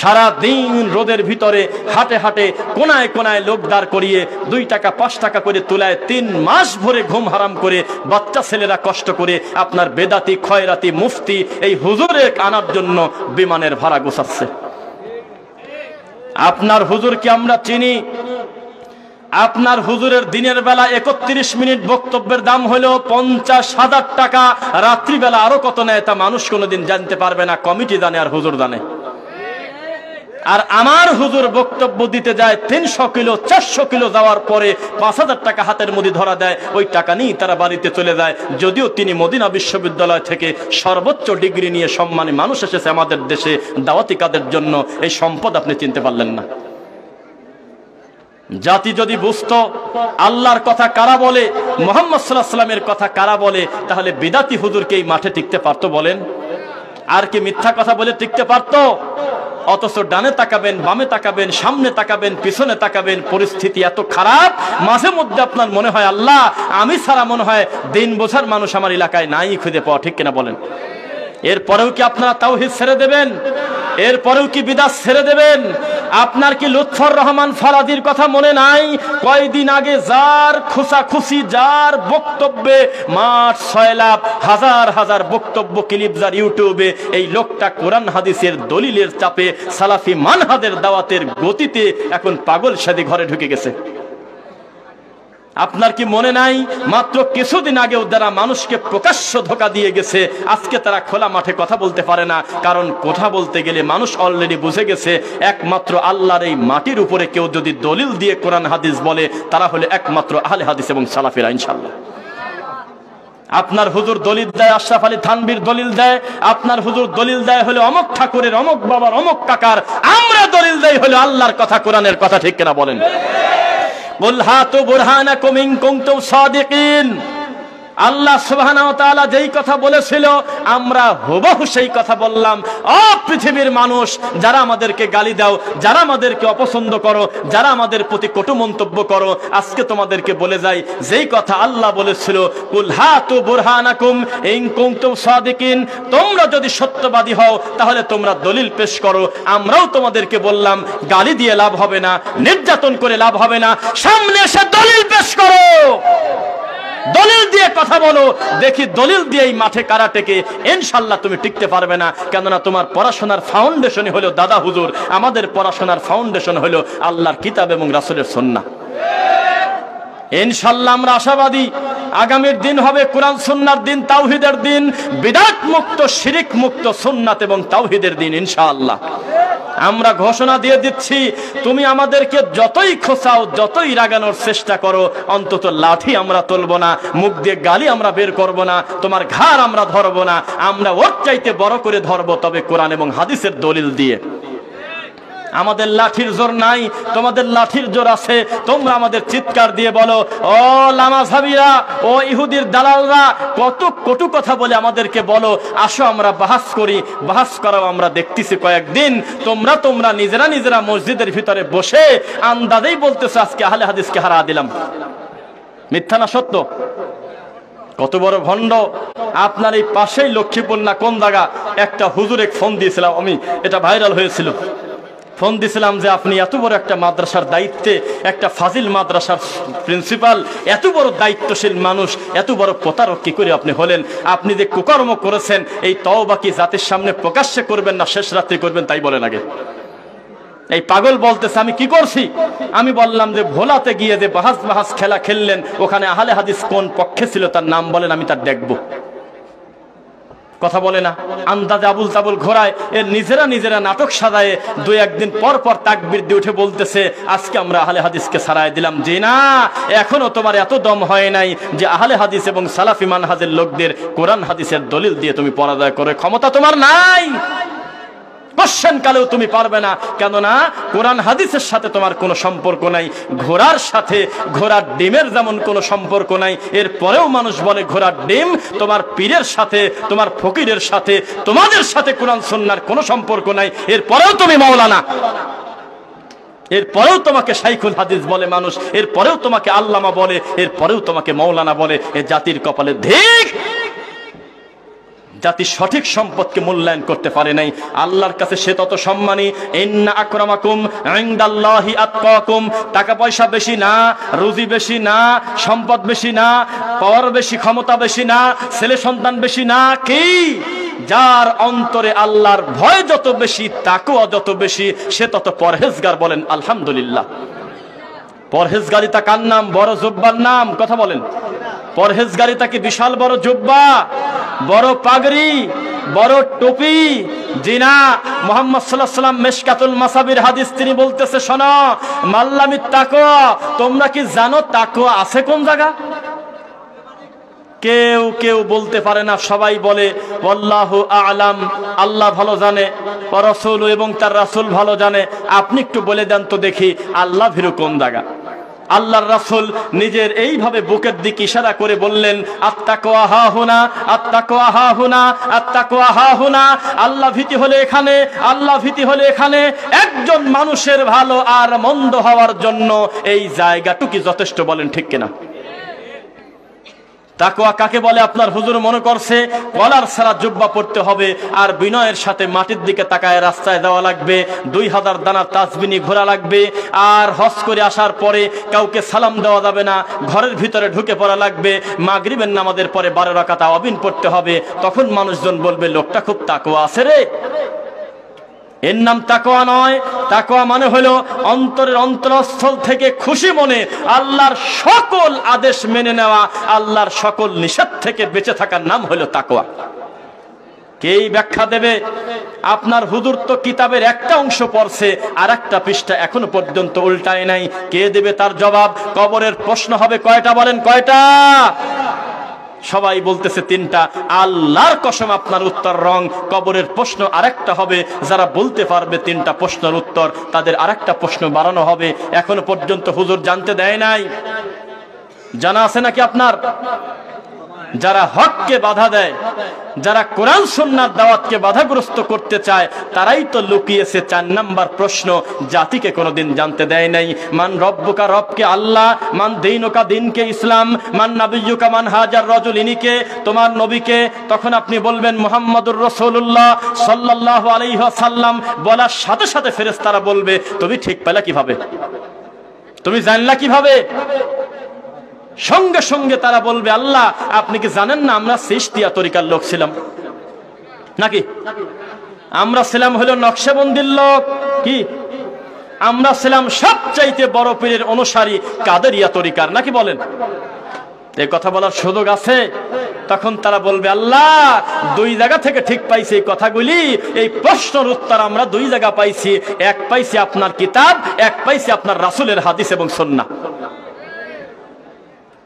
সারা দিন রোদের ভিতরে হাটে হাটে কোনায় কোনায় লোক দাঁড় করিয়ে 2 টাকা 5 টাকা করে তুলায় 3 মাস ভরে ঘুম হারাম করে বাচ্চা ছেলেরা কষ্ট করে আপনার বেদাতি খয়রাতি মুফতি এই হুজুরে আনার জন্য বিমানের ভাড়া গোছাচ্ছে। আপনার হুজুরকে আমরা চিনি, আপনার হুজুরের দিনের বেলা 31 মিনিট বক্তব্যের দাম হলো 50,000 টাকা, রাত্রিবেলা আরো কত নেয় তা মানুষ কোনোদিন জানতে পারবে না, কমিটি জানে আর হুজুর জানে। আর আমার হুজুর বক্তব্য দিতে যায় 300 কিলো 400 কিলো যাওয়ার পরে 5,000 টাকা হাতের মধ্যে ধরা দেয়, ওই টাকা নিয়ে তারা বাড়িতে চলে যায়। যদিও তিনি মদিনা বিশ্ববিদ্যালয় থেকে সর্বোচ্চ ডিগ্রি নিয়ে সম্মানী মানুষ এসেছে আমাদের দেশে দাওয়াতি কাজের জন্য, এই সম্পদ আপনি চিনতে পারলেন না। জাতি যদি বুঝতো আল্লাহর কথা কারা বলে, মুহাম্মদ সাল্লাল্লাহু আলাইহি ওয়াসাল্লামের কথা কারা বলে, তাহলে বিদাতি হুজুরকে এই মাঠে টিকতে পারতো বলেন? আর কি মিথ্যা কথা বলে টিকতে পারতো? অথচ ডানে তাকাবেন, বামে তাকাবেন, সামনে তাকাবেন, পিছনে তাকাবেন, পরিস্থিতি এত খারাপ, মাঝে মধ্যে আপনার মনে হয় আল্লাহ আমি ছাড়া মনে হয় দিন বোঝার মানুষ আমার এলাকায় নাই খুঁজে পাওয়া, ঠিক কিনা বলেন? এরপরেও কি আপনারা তাওহীদ ছেড়ে দেবেন? এরপরেও কি বিদআত ছেড়ে দেবেন? আপনার কি লুৎফর রহমান ফরাদির কথা মনে নাই? কয়েকদিন আগে যার খুশি যার বক্তব্যে মাঠ 6 লাখ হাজার হাজার বক্তব্য ক্লিপ যার ইউটিউবে, এই লোকটা কোরআন হাদিসের দলিলের চাপে সালাফি মানহাজের দাওয়াতের গতিতে এখন পাগল সাদি ঘরে ঢুকে গেছে। আপনার কি মনে নাই মাত্র কিছুদিন আগেও যারা মানুষকে প্রকাশ্য ধোঁকা দিয়ে গেছে, আজকে তারা খোলা মাঠে কথা বলতে পারে না, কারণ কথা বলতে গেলে মানুষ অলরেডি বুঝে গেছে একমাত্র আল্লাহর এই মাটির উপরে কেউ যদি দলিল দিয়ে কোরআন হাদিস বলে তারা হলে একমাত্র আহলে হাদিস এবং সালাফিরা ইনশাআল্লাহ। আপনার হুজুর দলিল দেয়, আশরাফ আলী থানভীর দলিল দেয়, আপনার হুজুর দলিল দেয় হলো অমক ঠাকুরের, অমক বাবার, অমক কাকার, আমরা দলিল দেই হলো আল্লাহর কথা, কোরআনের কথা, ঠিক কিনা বলেন? কুল হাতু বুরহানাকুম ইন কুনতুম সাদিকিন। আল্লাহ সুবহানাহু ওয়া তাআলা যেই কথা বলেছিল আমরা হুবহু সেই কথা বললাম। ও পৃথিবীর মানুষ, যারা আমাদেরকে গালি দাও, যারা আমাদেরকে অপছন্দ করো, যারা আমাদের প্রতি কটু মন্তব্য করো, আজকে তোমাদেরকে বলে যাই যেই কথা আল্লাহ বলেছিল কুল হাতু বুরহানাকুম ইন কুনতুম সাদিকিন, তোমরা যদি সত্যবাদী হও তাহলে তোমরা দলিল পেশ করো। আমরাও তোমাদেরকে বললাম গালি দিয়ে লাভ হবে না, নির্যাতন করে লাভ হবে না, সামনে এসে দলিল পেশ করো, দলিল দিয়ে কথা বলো, দেখি দলিল দিয়ে এই মাঠে কারা টেকে। ইনশাআল্লাহ তুমি টিকতে পারবে না, কেননা তোমার পড়াশোনার ফাউন্ডেশনই হলো দাদা হুজুর, আমাদের পড়াশোনার ফাউন্ডেশন হলো আল্লাহর কিতাব এবং রাসূলের সুন্নাহ। ইনশাআল্লাহ আমরা আশাবাদী আগামীর দিন হবে কোরআন সুন্নাহর দিন, তাওহীদের দিন, বিদআত মুক্ত, শিরক মুক্ত, সুন্নাত এবং তাওহীদের দিন ইনশাআল্লাহ। আমরা ঘোষণা দিয়ে দিচ্ছি, তুমি আমাদেরকে যতই খোঁচাও, যতই রাগানোর চেষ্টা করো, অন্তত লাঠি আমরা তুলবো না, মুখ দিয়ে গালি আমরা বের করব না, তোমার ঘাড় আমরা ধরবো না, আমরা ওর চাইতে বড় করে ধরবো, তবে কোরআন এবং হাদিসের দলিল দিয়ে। আমাদের লাঠির জোর নাই, তোমাদের লাঠির জোর আছে। তোমরা আমাদের চিৎকার দিয়ে বলো, ও লামাযহাবীরা, ও ইহুদির দালালরা, কত কটু কথা বলে আমাদেরকে বলো, আসো আমরা বাহাস করি। বাহাস করাও আমরা দেখতেছি কয়েকদিন। তোমরা নিজেরা মসজিদের ভিতরে বসে আন্দাজেই বলতেছো আজকে আহলে হাদিসকে হারা দিলাম। মিথ্যা না সত্য? কত বড় ভণ্ড! আপনার এই পাশেই লক্ষ্মীপুর না কোন জায়গা একটা হুজুরে ফোন দিয়েছিলাম আমি, এটা ভাইরাল হয়েছিল। ফোন দিয়েছিলাম যে আপনি এত বড় একটা মাদ্রাসার দায়িত্বে, একটা ফাজিল মাদ্রাসার প্রিন্সিপাল, এত বড় দায়িত্বশীল মানুষ, এত বড় প্রতারক কি করে আপনি হলেন? আপনি যে কুকর্ম করেছেন এই তওবা কি জাতির সামনে প্রকাশ্যে করবেন না শেষ রাত্রে করবেন তাই বলেন আগে। এই পাগল বলতেছে আমি কি করছি? আমি বললাম যে ভোলাতে গিয়ে যে বাহাস খেলা খেললেন, ওখানে আহলে হাদিস কোন পক্ষে ছিল তার নাম বলেন, আমি তার দেখব। কথা বলে না, আন্দাজে আবুল তাবুল ঘোরায়। এর নিজেরা নাটক সাজায় দুই একদিন পর পর তাকবীর দিয়ে উঠে বলতেছে আজকে আমরা আহলে হাদিসকে ছাড়াই দিলাম। যে না, এখনো তোমার এত দম হয় নাই যে আহলে হাদিস এবং সালাফি মানহাজের লোকদের কোরআন হাদিসের দলিল দিয়ে তুমি পরাজয় করে ক্ষমতা তোমার নাই। কোশ্চেন কালেও তুমি পারবে না, কেননা কোরআন হাদিসের সাথে তোমার কোনো সম্পর্ক নাই। ঘোড়ার সাথে ঘোড়ার ডিমের যেমন কোনো সম্পর্ক নাই, এর পরেও মানুষ বলে ঘোড়ার ডিম। তোমার পীরের সাথে, তোমার ফকিরের সাথে, তোমাদের সাথে কোরআন সুন্নাহর কোনো সম্পর্ক নাই, এর পরেও তুমি মাওলানা, এর পরেও তোমাকে শাইখুল হাদিস বলে মানুষ, এর পরেও তোমাকে আল্লামা বলে, এর পরেও তোমাকে মাওলানা বলে। এ জাতির কপালে ধিক! জাতি সঠিক সম্পদকে মূল্যায়ন করতে পারে নাই। আল্লাহর কাছে সে তত সম্মানী। ইন্না আকরামাকুম ইনদাল্লাহি আতকাকুম। টাকা পয়সা বেশি না, রুজি বেশি না, সম্পদ বেশি না, পাওয়ার বেশি, ক্ষমতা বেশি না, ছেলে সন্তান বেশি না, কি যার অন্তরে আল্লাহর ভয় যত বেশি, তাকওয়া যত বেশি, সে তত পরহেজগার। বলেন আলহামদুলিল্লাহ। পরহেজগারিতা কার নাম? বড় জুব্বার নাম। কথা বলেন, পরহেজগারিতা কি বিশাল বড় জুব্বা, বড় পাগড়ি, বড় টুপি? জিনা মুহাম্মদ সাল্লাল্লাহু আলাইহি ওয়াসাল্লাম মিশকাতুল মাসাবির হাদিস তিনি বলতেছে, শোনো মাল্লামিত তাকওয়া, তোমরা কি জানো তাকওয়া আছে কোন জায়গা? কেউ কেউ বলতে পারে না, সবাই বলে আল্লাহু আ'লাম, আল্লাহ ভালো জানে, রাসূল এবং তার রাসূল ভালো জানে। আপনি একটু বলে দেন তো দেখি আল্লাহ ভীরু কোন জায়গা? আল্লাহর রাসূল নিজের এইভাবে বুকের দিকে ইশারা করে বললেন আত্তাকওয়া হাহুনা, আত্তাকওয়া হাহুনা, আত্তাকওয়া হাহুনা। আল্লাহ ভীতি হলে এখানে, আল্লাহ ভীতি হলে এখানে। একজন মানুষের ভালো আর মন্দ হওয়ার জন্য এই জায়গাটুকু যথেষ্ট। বলেন ঠিক কিনা? তাকওয়া কাকে বলে আপনার হুজুর মনে করছে কলার ছাড়া জুব্বা পড়তে হবে আর বিনয়ের সাথে মাটির দিকে তাকায় রাস্তায় যাওয়া লাগবে, 2000 দানার তাসবিনি ঘোরা লাগবে, আর হজ করে আসার পরে কাউকে সালাম দেওয়া যাবে না, ঘরের ভিতরে ঢুকে পড়া লাগবে, মাগরিবের নামাজের পরে 12 রাকাত আওয়াবিন পড়তে হবে। তখন মানুষজন বলবে লোকটা খুব তাকওয়া আছে রে। এর নাম তাকওয়া নয়। তাকওয়া মানে হলো অন্তরের অন্তরস্থল থেকে খুশি মনে আল্লাহর সকল আদেশ মেনে নেওয়া, আল্লাহর সকল নিষেধ থেকে বেঁচে থাকার নাম হলো তাকওয়া। কে ব্যাখ্যা দেবে? আপনার হুজুর তো কিতাবের একটা অংশ পড়ছে, আর একটা পৃষ্ঠা এখনো পর্যন্ত উল্টায় নাই। কে দেবে তার জবাব? কবরের প্রশ্ন হবে কয়টা? বলেন কয়টা? সবাই বলতেছে 3টা। আল্লাহর কসম আপনার উত্তর রং। কবরের প্রশ্ন আরেকটা হবে। যারা বলতে পারবে 3টা প্রশ্নের উত্তর, তাদের আরেকটা প্রশ্ন বাড়ানো হবে। এখনো পর্যন্ত হুজুর জানতে দেয় নাই। জানা আছে নাকি আপনার? যারা হককে বাধা দেয়, যারা কোরআন সুন্নাহর দাওয়াতকে বাধাগ্রস্ত করতে চায়, তারাই তো লুকিয়েছে 4 নাম্বার প্রশ্ন, জাতিকে কোনোদিন জানতে দেয় নাই। মান রব্বুকা, রবকে আল্লাহ, মান দীনুকা, দিনকে ইসলাম, মান নাবিয়্যুকা, মান হাজার রাজুল, ইনিকে তোমার নবীকে। তখন আপনি বলবেন মুহাম্মাদুর রাসূলুল্লাহ সাল্লাল্লাহু আলাইহি ওয়াসাল্লাম। বলার সাথে সাথে ফেরেশতারা বলবে তুমি ঠিক পেলা কিভাবে, তুমি জানলা কিভাবে? সঙ্গে সঙ্গে তারা বলবে আল্লাহ আপনি কি জানেন না আমরা চিশতিয়া তরিকার লোক ছিলাম নাকি? আমরা ছিলাম হলো নকশবন্দির লোক। কি আমরা ছিলাম সবচাইতে বড় পীরের অনুসারী কাদেরিয়া তরিকার নাকি? বলেন এই কথা বলার সুযোগ আছে? তখন তারা বলবে আল্লাহ 2 জায়গা থেকে ঠিক পাইছি এই কথাগুলি। এই প্রশ্নের উত্তর আমরা 2 জায়গা পাইছি। এক পাইছি আপনার কিতাব, এক পাইছি আপনার রাসূলের হাদিস এবং সুন্নাহ।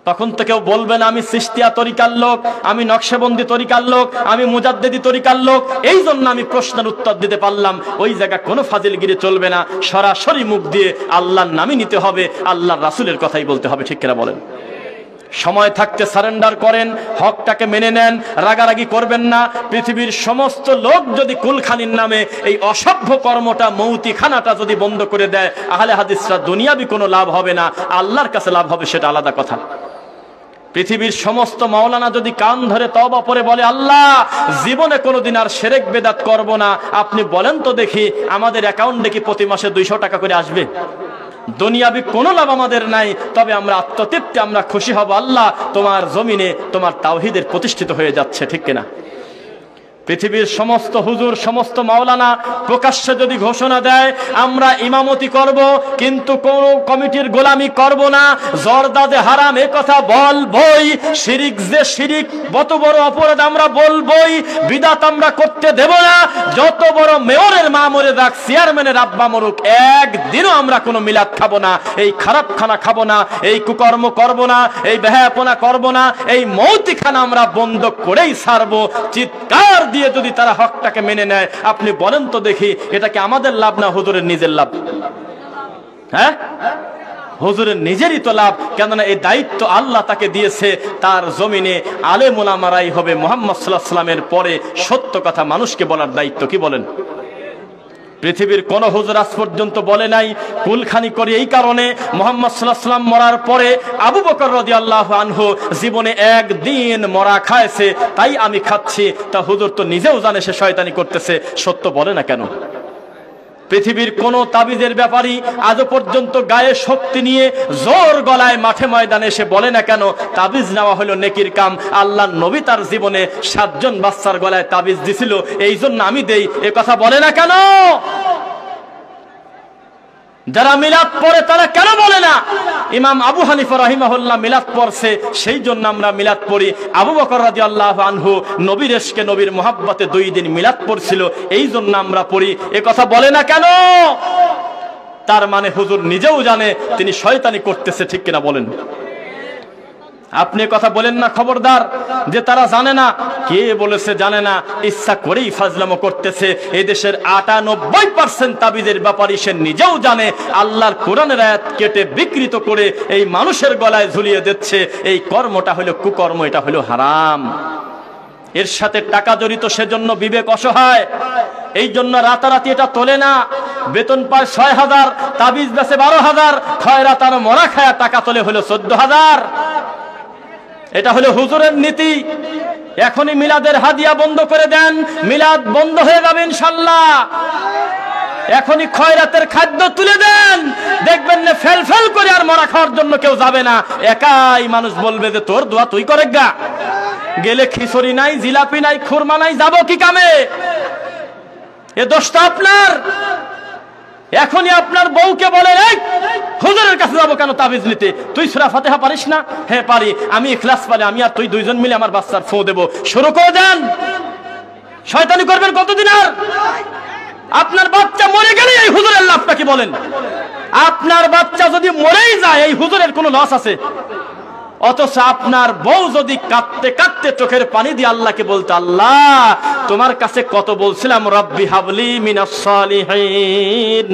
তখন তো কেউ বলবে না আমি চিশতিয়া তরিকার লোক, আমি নকশবন্দি তরিকার লোক, আমি মুজাদ্দিদি তরিকার লোক, এই জন্য আমি প্রশ্নের উত্তর দিতে পারলাম। ওই জায়গা কোনো ফাজিলগিরি চলবে না। সরাসরি মুখ দিয়ে আল্লাহর নামই নিতে হবে, আল্লাহর রাসূলের কথাই বলতে হবে। ঠিক কিনা বলেন? সময় থাকতে সারেন্ডার করেন, হকটাকে মেনে নেন, রাগারাগি করবেন না। পৃথিবীর সমস্ত লোক যদি কুলখানির নামে এই অসভ্য কর্মটা, মৌতিখানাটা যদি বন্ধ করে দেয়, আহলে হাদিসরা দুনিয়াবি কোনো লাভ হবে না, আল্লাহর কাছে লাভ হবে, সেটা আলাদা কথা। পৃথিবীর সমস্ত মাওলানা যদি কান ধরে তওবা পরে বলে আল্লাহ জীবনে কোনোদিন আর শিরক বিদআত করব না, আপনি বলেন তো দেখি আমাদের অ্যাকাউন্টে কি প্রতি মাসে 200 টাকা করে আসবে? দুনিয়াবি কোনো লাভ আমাদের নাই, তবে আমরা আত্মতৃপ্তি, আমরা খুশি হব আল্লাহ তোমার জমিনে তোমার তাওহীদের প্রতিষ্ঠিত হয়ে যাচ্ছে, ঠিক কিনা? পৃথিবীর সমস্ত হুজুর, সমস্ত মাওলানা প্রকাশ্যে যদি ঘোষণা দেয় আমরা ইমামতি করব কিন্তু কোন কমিটির গোলামি করব না, জর্দাদে হারাম এ কথা বলবই, শিরিক যে শিরিক কত বড় অপরাধ আমরা বলবই, বিদআত আমরা করতে দেব না, যত বড় মেয়রের মা মরে যাক, চেয়ারম্যানের আব্বা মরুক, একদিনও আমরা কোনো মিলাদ খাবো না, এই খারাপ খানা খাবো না, এই কুকর্ম করব না, এই বেহায়াপনা করব না, এই মৌতিখানা আমরা বন্ধ করেই ছাড়বো। চিৎকার দিয়ে যদি তারা হকটাকে মেনে নেয়, আপনি বলেন তো দেখি এটা কি আমাদের লাভ না হুজুরের নিজের লাভ? হ্যাঁ, হুজুরের নিজেরই তো লাভ, কেননা এই দায়িত্ব আল্লাহ তাকে দিয়েছে। তার জমিনে আলেম ওলামারাই হবে মুহাম্মদ সাল্লাল্লাহু আলাইহি ওয়াসাল্লামের পরে সত্য কথা মানুষকে বলার দায়িত্ব। কি বলেন? পৃথিবীর কোন হুজুর আজ পর্যন্ত বলে নাই কুলখানি করি এই কারণে মুহাম্মদ সাল্লাল্লাহু আলাইহি ওয়াসাল্লাম মরার পরে আবু বকর রাদিয়াল্লাহু আনহু জীবনে একদিন মরা খায়ছে তাই আমি খাচ্ছি, তা হুজুর তো নিজেও জানে সে শয়তানি করতেছে, সত্য বলে না কেন? পৃথিবীর কোন তাবিজের ব্যাপারী আজ পর্যন্ত গায়ে শক্তি নিয়ে জোর গলায় মাঠে ময়দানে এসে বলে না কেন তাবিজ নেওয়া হলো নেকির কাম, আল্লাহর নবী তার জীবনে 7 জন বাচ্চার গলায় তাবিজ দিছিল এই জন্য আমি দেই, এ কথা বলে না কেন? যারা মিলাদ পড়ে তারা কেন বলে না ইমাম আবু হানিফা রাহিমাহুল্লাহ মিলাদ পড়ছে সেই জন্য আমরা মিলাদ পড়ি, আবু বকর রাদিয়াল্লাহু আনহু নবীর ইশকে নবীর মুহাব্বতে 2 দিন মিলাদ পড়ছিল এই জন্য আমরা পড়ি, এ কথা বলে না কেন? তার মানে হুজুর নিজেও জানে তিনি শয়তানি করতেছে, ঠিক কিনা বলেন? আপনি কথা বলেন না, খবরদার, যে তারা জানে না। কে বলেছে জানে না? ইচ্ছা করেই ফাজলামো করতেছে। এই দেশের 98% তাবিজের ব্যাপারী সে নিজেও জানে আল্লাহর কোরআনের আয়াত কেটে বিকৃত করে এই মানুষের গলায় ঝুলিয়ে দিচ্ছে। এই কর্মটা হলো কুকর্ম, এটা হলো হারাম, এর সাথে টাকা জড়িত, সেজন্য বিবেক অসহায়। এই জন্য রাতারাতি এটা তোলে না। বেতন পায় 6,000, তাবিজ বেচে 12,000, খয়রাত আর মরা খায়া টাকা তোলে হলো 14,000। এটা হলো হুজুরের নীতি। এখনই মিলাদের হাদিয়া বন্ধ করে দেন, মিলাদ বন্ধ হয়ে যাবে ইনশাআল্লাহ। এখনই খয়রাতের খাদ্য তুলে দেন, দেখবেন না ফেল ফেল করে আর মরা খাওয়ার জন্য কেউ যাবে না। একাই মানুষ বলবে যে তোর দোয়া তুই করে গা, গেলে খিচুড়ি নাই, জিলাপি নাই, খুরমা নাই, যাবো কি কামে? এ দোষটা আপনার। এখনই আপনার বউকে বলে এই হুজুরের কাছে যাবো কেন তাবিজ নিতে? তুই সূরা ফাতিহা পারিস না? হ্যাঁ পারি। আমি ইখলাস পারি, আমি আর তুই 2 জন মিলে আমার বাচ্চার ফু দেব। শুরু করে দেন। শয়তানি করবেন কতদিন আর? আপনার বাচ্চা মরে গেলে এই হুজুরের লাভটা কি বলেন? আপনার বাচ্চা যদি মরেই যায় এই হুজুরের কোনো লস আছে? অথচ আপনার বউ যদি কাঁদতে কাঁদতে চোখের পানি দিয়ে আল্লাহকে বলতো আল্লাহ তোমার কাছে কত বলছিলাম রব্বি হাবলি মিনাস সালিহিন,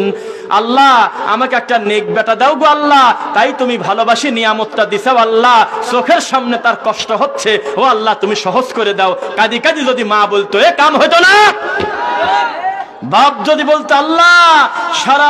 আল্লাহ আমাকে একটা নেক বেটা দাও গো আল্লাহ, তাই তুমি ভালোবাসি নিয়ামতটা দিছাও আল্লাহ, চোখের সামনে তার কষ্ট হচ্ছে, ও আল্লাহ তুমি সহজ করে দাও। কাঁদি কাঁদি যদি মা বলতো এ কাম হতো না। বাপ যদি বলতো আল্লাহ সারা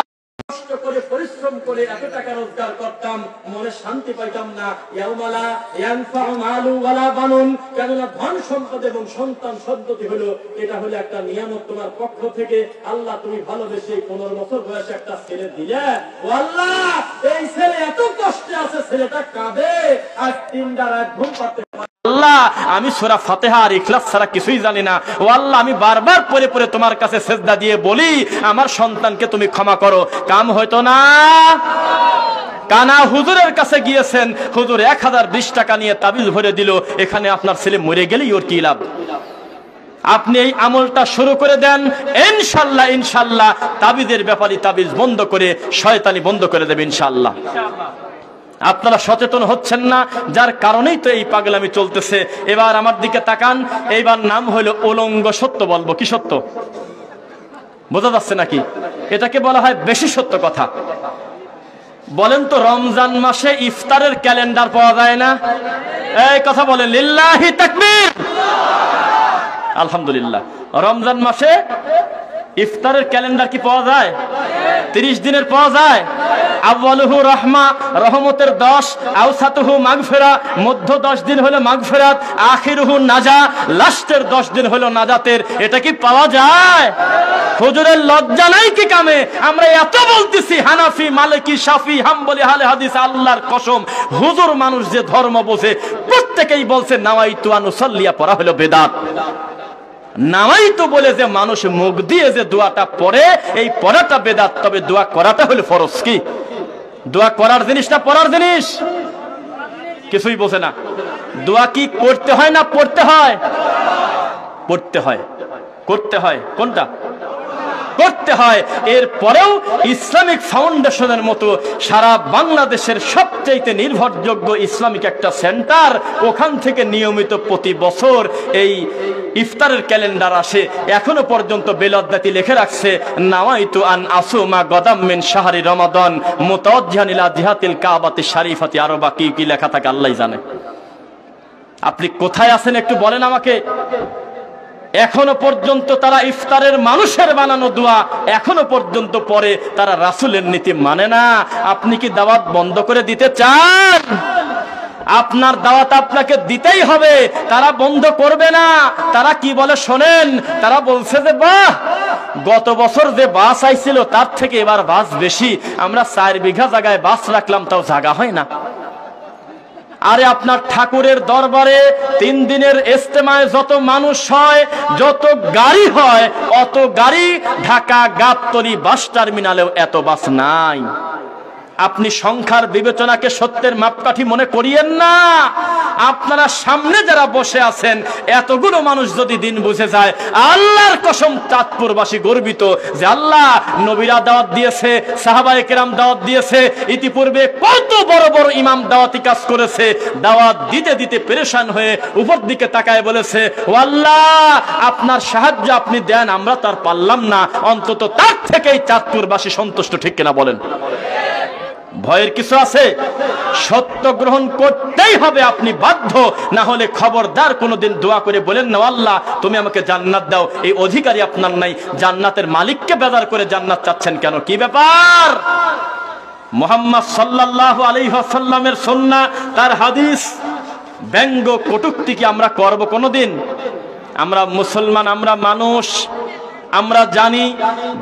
কষ্ট করে পরিশ্রম করে এত টাকা রোজগার করতাম, মনে শান্তি পাইতাম না। ইয়াউমালা ইয়ানফাউ মালু ওয়ালা বানুন, কেননা ধন সম্পদ এবং সন্তান সন্ততি হলো, এটা হলো একটা নিয়ামত তোমার পক্ষ থেকে। আল্লাহ তুমি ভালোবেসে 15 বছর বয়সে একটা ছেলে দিলে, ও আল্লাহ এই ছেলে এত কষ্টে আছে, ছেলেটা কাঁদে আর 3 রাত ঘুম পাতে আল্লাহ আমি সূরা ফাতিহা আর ইখলাস ছাড়া কিছুই জানি না। ও আল্লাহ আমি বারবার পড়ে পড়ে তোমার কাছে সিজদা দিয়ে বলি আমার সন্তানকে তুমি ক্ষমা করো। কাম হয়তো না। কানা হুজুরের কাছে গিয়েছেন, হুজুর 1020 টাকা নিয়ে তাবিজ ভরে দিল, এখানে আপনার ছেলে মরে গেলেই ওর কি লাভ? আপনি এই আমলটা শুরু করে দেন, ইনশাআল্লাহ ইনশাআল্লাহ তাবিজের ব্যাপারী তাবিজ বন্ধ করে শয়তানি বন্ধ করে দেবে ইনশাআল্লাহ। আপনারা সচেতন হচ্ছেন না, যার কারণেই তো এই পাগলামি চলতেছে। এবার আমার দিকে তাকান, এইবার নাম হলো উলঙ্গ সত্য বলবো। কি সত্য বোঝা যাচ্ছে নাকি? এটাকে বলা হয় বেশি সত্য কথা। বলেন তো রমজান মাসে ইফতারের ক্যালেন্ডার পাওয়া যায় না? এই কথা বলেন লিল্লাহি তাকবীর। আলহামদুলিল্লাহ, রমজান মাসে ইফতারের ক্যালেন্ডার কি পাওয়া যায়? 30 দিনের পাওয়া যায়। আউয়ালুহু রাহমা, রহমতের 10, আওসাতুহু মাগফিরা, মধ্য 10 দিন হলো মাগফিরাত, আখিরুহু নাজা, লাস্টের 10 দিন হলো নাজাতের। এটা কি পাওয়া যায়? হুজুরের লজ্জা নাই কি কামে? আমরা এত বলতেছি হানাফি, মালিকি, শাফি, হাম্বলি, আহলে হাদিস, আল্লাহর কসম হুজুর মানুষ যে ধর্ম বোঝে প্রত্যেকেই বলছে নাওয়াইতু আন উসাল্লিয়া পড়া হলো বেদাত। নাওয়াইতু বলে যে মানুষ মুখ দিয়ে যে দোয়াটা পড়ে এই পড়াটা বেদাত, তবে দোয়া করাটা হলো ফরজ। কি দোয়া করার জিনিসটা পড়ার জিনিস? কিছুই বোঝে না। দোয়া কি করতে হয় না পড়তে হয়? পড়তে হয়। করতে হয় কোনটা? করতে হয়। এরপরেও ইসলামিক ফাউন্ডেশনের মতো সারা বাংলাদেশের সবচেয়ে নির্ভরযোগ্য ইসলামিক একটা সেন্টার, ওখান থেকে নিয়মিত প্রতি বছর এই ইফতারের ক্যালেন্ডার আসে। এখনো পর্যন্ত বেলদ্দাতি লিখে রাখছে নাওয়াইতু আন আসুমা গদাম মিন শাহরি রমাদান মুতাওয়াজ্জিহান ইলা জিহাতিল কাবাতি শরীফাতি, আরো বাকি কি লেখা থাকে আল্লাহই জানে। আপনি কোথায় আছেন একটু বলেন আমাকে। এখনো পর্যন্ত তারা ইফতারের মানুষের বানানো দোয়া এখনো পর্যন্ত পড়ে, তারা রাসূলের নীতি মানে না। আপনি কি দাওয়াত বন্ধ করে দিতে চান? আপনার দাওয়াত আপনাকে দিতেই হবে, তারা বন্ধ করবে না। তারা কি বলে শোনেন, তারা বলছে যে বাহ, গত বছর যে বাস আইছিল তার থেকে এবার বাস বেশি, আমরা 4 বিঘা জায়গায় বাস রাখলাম তাও জায়গা হয় না। আরে আপনার ঠাকুরের দরবারে 3 দিনের ইজতেমায় যত মানুষ হয়, যত গাড়ি হয়, অত গাড়ি ঢাকা গাবতলী বাস টার্মিনালেও এত বাস নাই। আপনি সংখ্যার বিবেচনাকে সত্যের মাপকাঠি মনে করিয়েন না। আপনারা সামনে যারা বসে আছেন, এতগুলো মানুষ যদি দিন বুঝে যায়, আল্লাহর কসম চাঁদপুরবাসী গর্বিত যে আল্লাহ নবীরা দাওয়াত দিয়েছে, সাহাবায়ে কেরাম দাওয়াত দিয়েছে, ইতিপূর্বে কত বড় বড় ইমাম দাওয়াতি কাজ করেছে। দাওয়াত দিতে দিতে পেরেশান হয়ে উপর দিকে তাকায় বলেছে, ও আল্লাহ আপনার সাহায্য আপনি দেন, আমরা তার পারলাম না, অন্তত তার থেকেই চাঁদপুরবাসী সন্তুষ্ট। ঠিক কিনা বলেন? ভয়ের কিছু আছে? সত্য গ্রহণ করতেই হবে, আপনি বাধ্য। না হলে খবরদার কোনোদিন দোয়া করে বলেন না আল্লাহ তুমি আমাকে জান্নাত দাও, এই অধিকারী আপনার নাই। জান্নাতের মালিককে বেজার করে জান্নাত চাচ্ছেন কেন? কি ব্যাপার? মুহাম্মদ সাল্লাল্লাহু আলাইহি ওয়াসাল্লামের সুন্নাহ, তার হাদিস ব্যঙ্গ কটূক্তি কি আমরা করব কোনোদিন? আমরা মুসলমান, আমরা মানুষ, আমরা জানি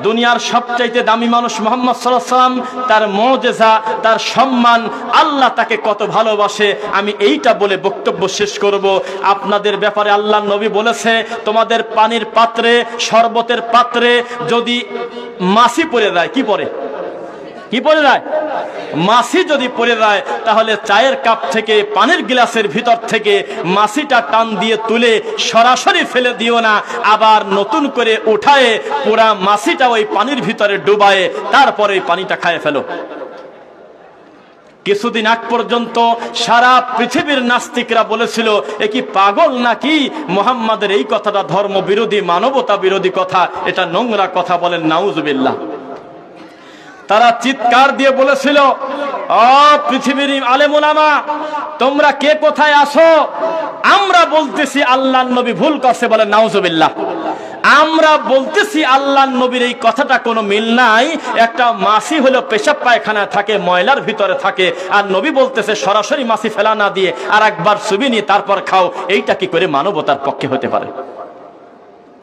দুনিয়ার সবচাইতে দামি মানুষ মুহাম্মদ সাল্লাল্লাহু আলাইহি ওয়াসাল্লাম, তার মুজিজা, তার সম্মান, আল্লাহ তাকে কত ভালোবাসে। আমি এইটা বলে বক্তব্য শেষ করব। আপনাদের ব্যাপারে আল্লাহর নবী বলেছে, তোমাদের পানির পাত্রে, শরবতের পাত্রে যদি মাছি পড়ে যায়, কি পড়ে? কি পড়ে যায়? মাছি যদি পড়ে যায়, তাহলে চায়ের কাপ থেকে, পানির গ্লাসের ভিতর থেকে মাছিটা টান দিয়ে তুলে সরাসরি ফেলে দিও না, আবার নতুন করে উঠায়ে পুরা মাছিটা ওই পানির ভিতরে ডুবায়ে তারপরে ওই পানিটা খায় ফেলো। কিছুদিন আগ পর্যন্ত সারা পৃথিবীর নাস্তিকরা বলেছিল এ কি পাগল নাকি, মুহাম্মাদের এই কথাটা ধর্ম বিরোধী, মানবতা বিরোধী কথা, এটা নোংরা কথা। বলেন নাউজুবিল্লাহ। তারা চিৎকার দিয়ে বলেছিল, ও পৃথিবীর আলেম উলামা তোমরা কে কোথায় আসো? আমরা বলতেছি আল্লাহর নবী ভুল করছে। বলেন নাউজুবিল্লাহ। আমরা বলতেছি আল্লাহর নবীর এই কথাটা কোনো মিল নাই। একটা মাছি হলো পেশাব পায়খানায় থাকে, ময়লার ভিতরে থাকে, আর নবী বলতেছে সরাসরি মাছি ফেলা না দিয়ে আর একবার চুবি নিয়ে তারপর খাও। এইটা কি করে মানবতার পক্ষে হতে পারে?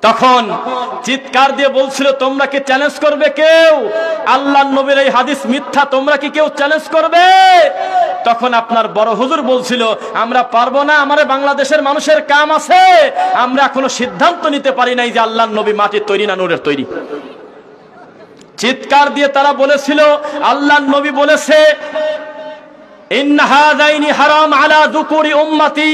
তখন চিৎকার দিয়ে বলছিল, তোমরা কি চ্যালেঞ্জ করবে কেউ? আল্লাহর নবীর এই হাদিস মিথ্যা, তোমরা কি কেউ চ্যালেঞ্জ করবে? তখন আপনার বড় হুজুর বলছিল, আমরা পারবো না, আমাদের বাংলাদেশের মানুষের কাম আছে, আমরা এখনো সিদ্ধান্ত নিতে পারি নাই যে আল্লাহর নবী মাটির তৈরি না নূরের তৈরি। চিৎকার দিয়ে তারা বলেছিল, আল্লাহর নবী বলেছে ইন্না হাযাইনি হারাম আলা যুকুরি উম্মতি,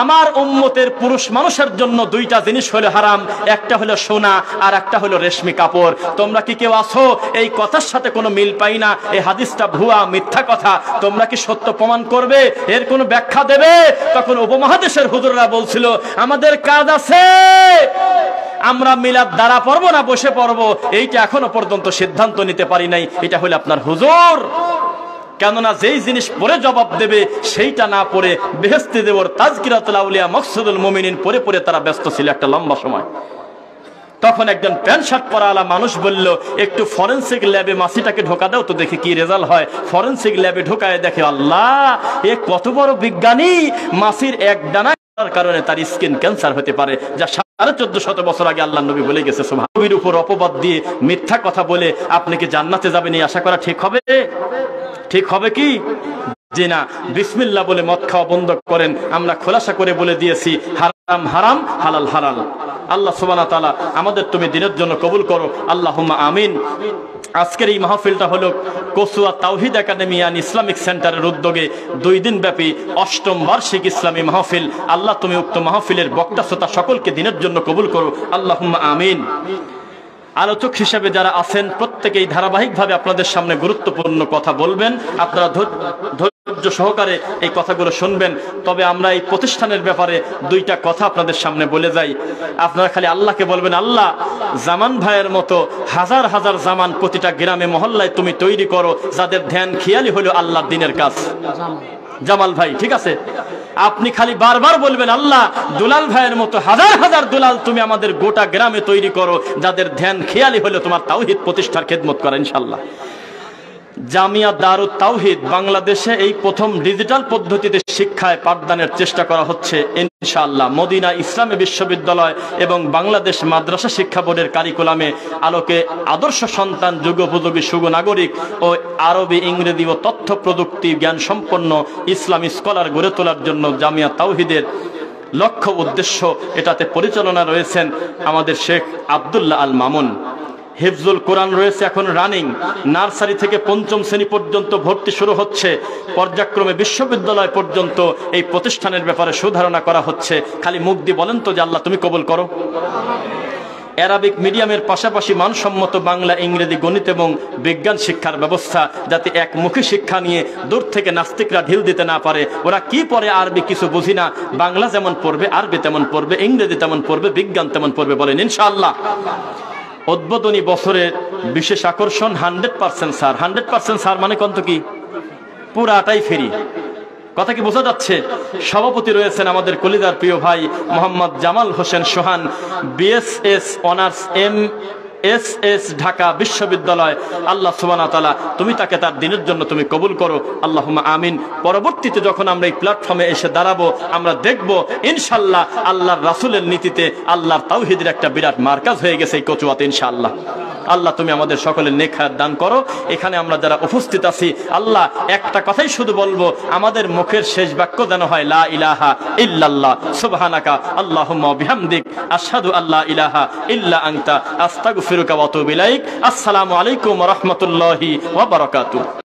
আমার উম্মতের পুরুষ মানুষের জন্য 2টা জিনিস হলো হারাম, একটা হলো সোনা আর একটা হলো রেশমি কাপড়। তোমরা কি কেউ আছো? এই কথার সাথে কোনো মিল পাই না, এই হাদিসটা ভুয়া, মিথ্যা কথা। তোমরা কি সত্য প্রমাণ করবে? এর কোনো ব্যাখ্যা দেবে? তখন উপমহাদেশের হুজুররা বলছিল, আমাদের কাজ আছে, আমরা মিলাদ দ্বারা পড়বো না বসে পড়বো, এইটা এখনো পর্যন্ত সিদ্ধান্ত নিতে পারি নাই। এটা হলো আপনার হুজুর। কেননা যেই জিনিস পরে জবাব দেবে সেইটা না পড়ে বেহেশতে দেবর তাজকিরাতুল আউলিয়া মকসুদুল মুমিনিন পড়ে পড়ে তারা ব্যস্ত ছিল একটা লম্বা সময়। তখন একজন প্যান্ট শার্ট পরাওয়ালা মানুষ বলল, একটু ফরেনসিক ল্যাবে মাছিটাকে ঢোকা দাও তো দেখি কি রেজাল্ট হয়। ফরেনসিক ল্যাবে ঢোকায় দেখে, আল্লাহ, এ কত বড় বিজ্ঞানী! মাছির এক ডানা কারণে তার স্কিন ক্যান্সার হতে পারে, যা 1450 বছর আগে আল্লাহ নবী বলে গেছে। সুবহানাল্লাহ। নবীর উপর অপবাদ দিয়ে মিথ্যা কথা বলে আপনি কি জান্নাতে যাবেন এই আশা করা ঠিক হবে? ঠিক হবে কি? জি না। বিসমিল্লাহ বলে মদ খাওয়া বন্ধ করেন। আমরা খোলাসা করে বলে দিয়েছি, হারাম হারাম, হালাল হালাল। আল্লাহ সুবহানাহু ওয়া তাআলা আমাদের তুমি দিনের জন্য কবুল করো, আল্লাহুম্মা আমিন। আজকের এই মাহফিলটা হলো কসুয়া তাওহীদ একাডেমি অ্যান্ড ইসলামিক সেন্টারের উদ্যোগে 2 দিন ব্যাপী 8ম বার্ষিক ইসলামী মাহফিল। আল্লাহ তুমি উক্ত মাহফিলের বক্তা শ্রোতা সকলকে দিনের জন্য কবুল করো, আল্লাহুম্মা আমিন। আলোচক হিসেবে যারা আছেন প্রত্যেকেই ধারাবাহিকভাবে আপনাদের সামনে গুরুত্বপূর্ণ কথা বলবেন। আপনারা ধৈর্য সহকারে এই কথাগুলো শুনবেন। তবে আমরা এই প্রতিষ্ঠানের ব্যাপারে 2টা কথা আপনাদের সামনে বলে যাই। আপনারা খালি আল্লাহকে বলবেন, আল্লাহ, জামান ভাইয়ের মতো হাজার হাজার জামান প্রতিটা গ্রামে মহল্লায় তুমি তৈরি করো, যাদের ধ্যান খেয়ালি হলো আল্লাহর দ্বীনের কাজ। জামাল ভাই, ঠিক আছে? আপনি খালি বারবার বলবেন, আল্লাহ, দুলাল ভাইয়ের মতো হাজার হাজার দুলাল তুমি আমাদের গোটা গ্রামে তৈরি করো, যাদের ধ্যান খেয়ালি হলো তোমার তাওহীদ প্রতিষ্ঠার খেদমত করে, ইনশাআল্লাহ। জামিয়া দারুত তাওহীদ বাংলাদেশে এই প্রথম ডিজিটাল পদ্ধতিতে শিক্ষায় পাঠদানের চেষ্টা করা হচ্ছে, ইনশাআল্লাহ। মদিনা ইসলামী বিশ্ববিদ্যালয় এবং বাংলাদেশ মাদ্রাসা শিক্ষা বোর্ডের কারিকুলামে আলোকে আদর্শ সন্তান, যুগোপযোগী সুনাগরিক ও আরবি, ইংরেজি ও তথ্য প্রযুক্তি জ্ঞান সম্পন্ন ইসলামী স্কলার গড়ে তোলার জন্য জামিয়া তাওহীদের লক্ষ্য উদ্দেশ্য। এটাতে পরিচালনা রয়েছেন আমাদের শেখ আব্দুল্লাহ আল মামুন। হিফজুল কোরআন রয়েছে এখন রানিং। নার্সারি থেকে 5ম শ্রেণী পর্যন্ত ভর্তি শুরু হচ্ছে। পর্যায়ক্রমে বিশ্ববিদ্যালয় পর্যন্ত এই প্রতিষ্ঠানের ব্যাপারে সুধারণা করা হচ্ছে। খালি মুখ দিয়ে বলেন তো যে আল্লাহ তুমি কবুল করো। অ্যারাবিক মিডিয়ামের পাশাপাশি মানসম্মত বাংলা, ইংরেজি, গণিত এবং বিজ্ঞান শিক্ষার ব্যবস্থা, যাতে একমুখী শিক্ষা নিয়ে দূর থেকে নাস্তিকরা ঢিল দিতে না পারে। ওরা কি পড়ে আরবি কিছু বুঝি না, বাংলা যেমন পড়বে আরবি তেমন পড়বে, ইংরেজি তেমন পড়বে, বিজ্ঞান তেমন পড়বে, বলেন ইনশাআল্লাহ। উদ্বোধনী বছরের বিশেষ আকর্ষণ 100% স্যার। 100% স্যার মানে কত কি? পুরাটাই ফ্রি। কথা কি বোঝা যাচ্ছে? সভাপতি রয়েছেন আমাদের কলিজার প্রিয় ভাই মোহাম্মদ জামাল হোসেন সোহান, বিএসএস অনার্স MSS ঢাকা বিশ্ববিদ্যালয়। আল্লাহ সুবহানাহু ওয়া তাআলা তুমি তাকে তার দিনের জন্য তুমি কবুল করো, আল্লাহুম্মা আমিন। পরবর্তীতে যখন আমরা এই প্ল্যাটফর্মে এসে দাঁড়াবো, আমরা দেখব ইনশাআল্লাহ আল্লাহর রাসূলের নীতিতে আল্লাহর তাওহীদের একটা বিরাট মার্কাজ হয়ে গেছে এই কচুয়াতে, ইনশাআল্লাহ। আল্লাহ তুমি আমাদের সকলের নেক হায়াত দান করো। এখানে আমরা যারা উপস্থিত আছি, আল্লাহ, একটা কথাই শুধু বলবো, আমাদের মুখের শেষ বাক্য যেন হয় লা ইলাহা ইল্লাল্লাহ সুবহানাকা আল্লাহুম্মা ওয়া বিহামদিক আশহাদু আল্লা ইলাহা ইল্লা আনতা আস্তাগফিরুকা ওয়া আতুবু ইলাইক। আসসালামু আলাইকুম ওয়া রাহমাতুল্লাহি ওয়া বারাকাতুহু।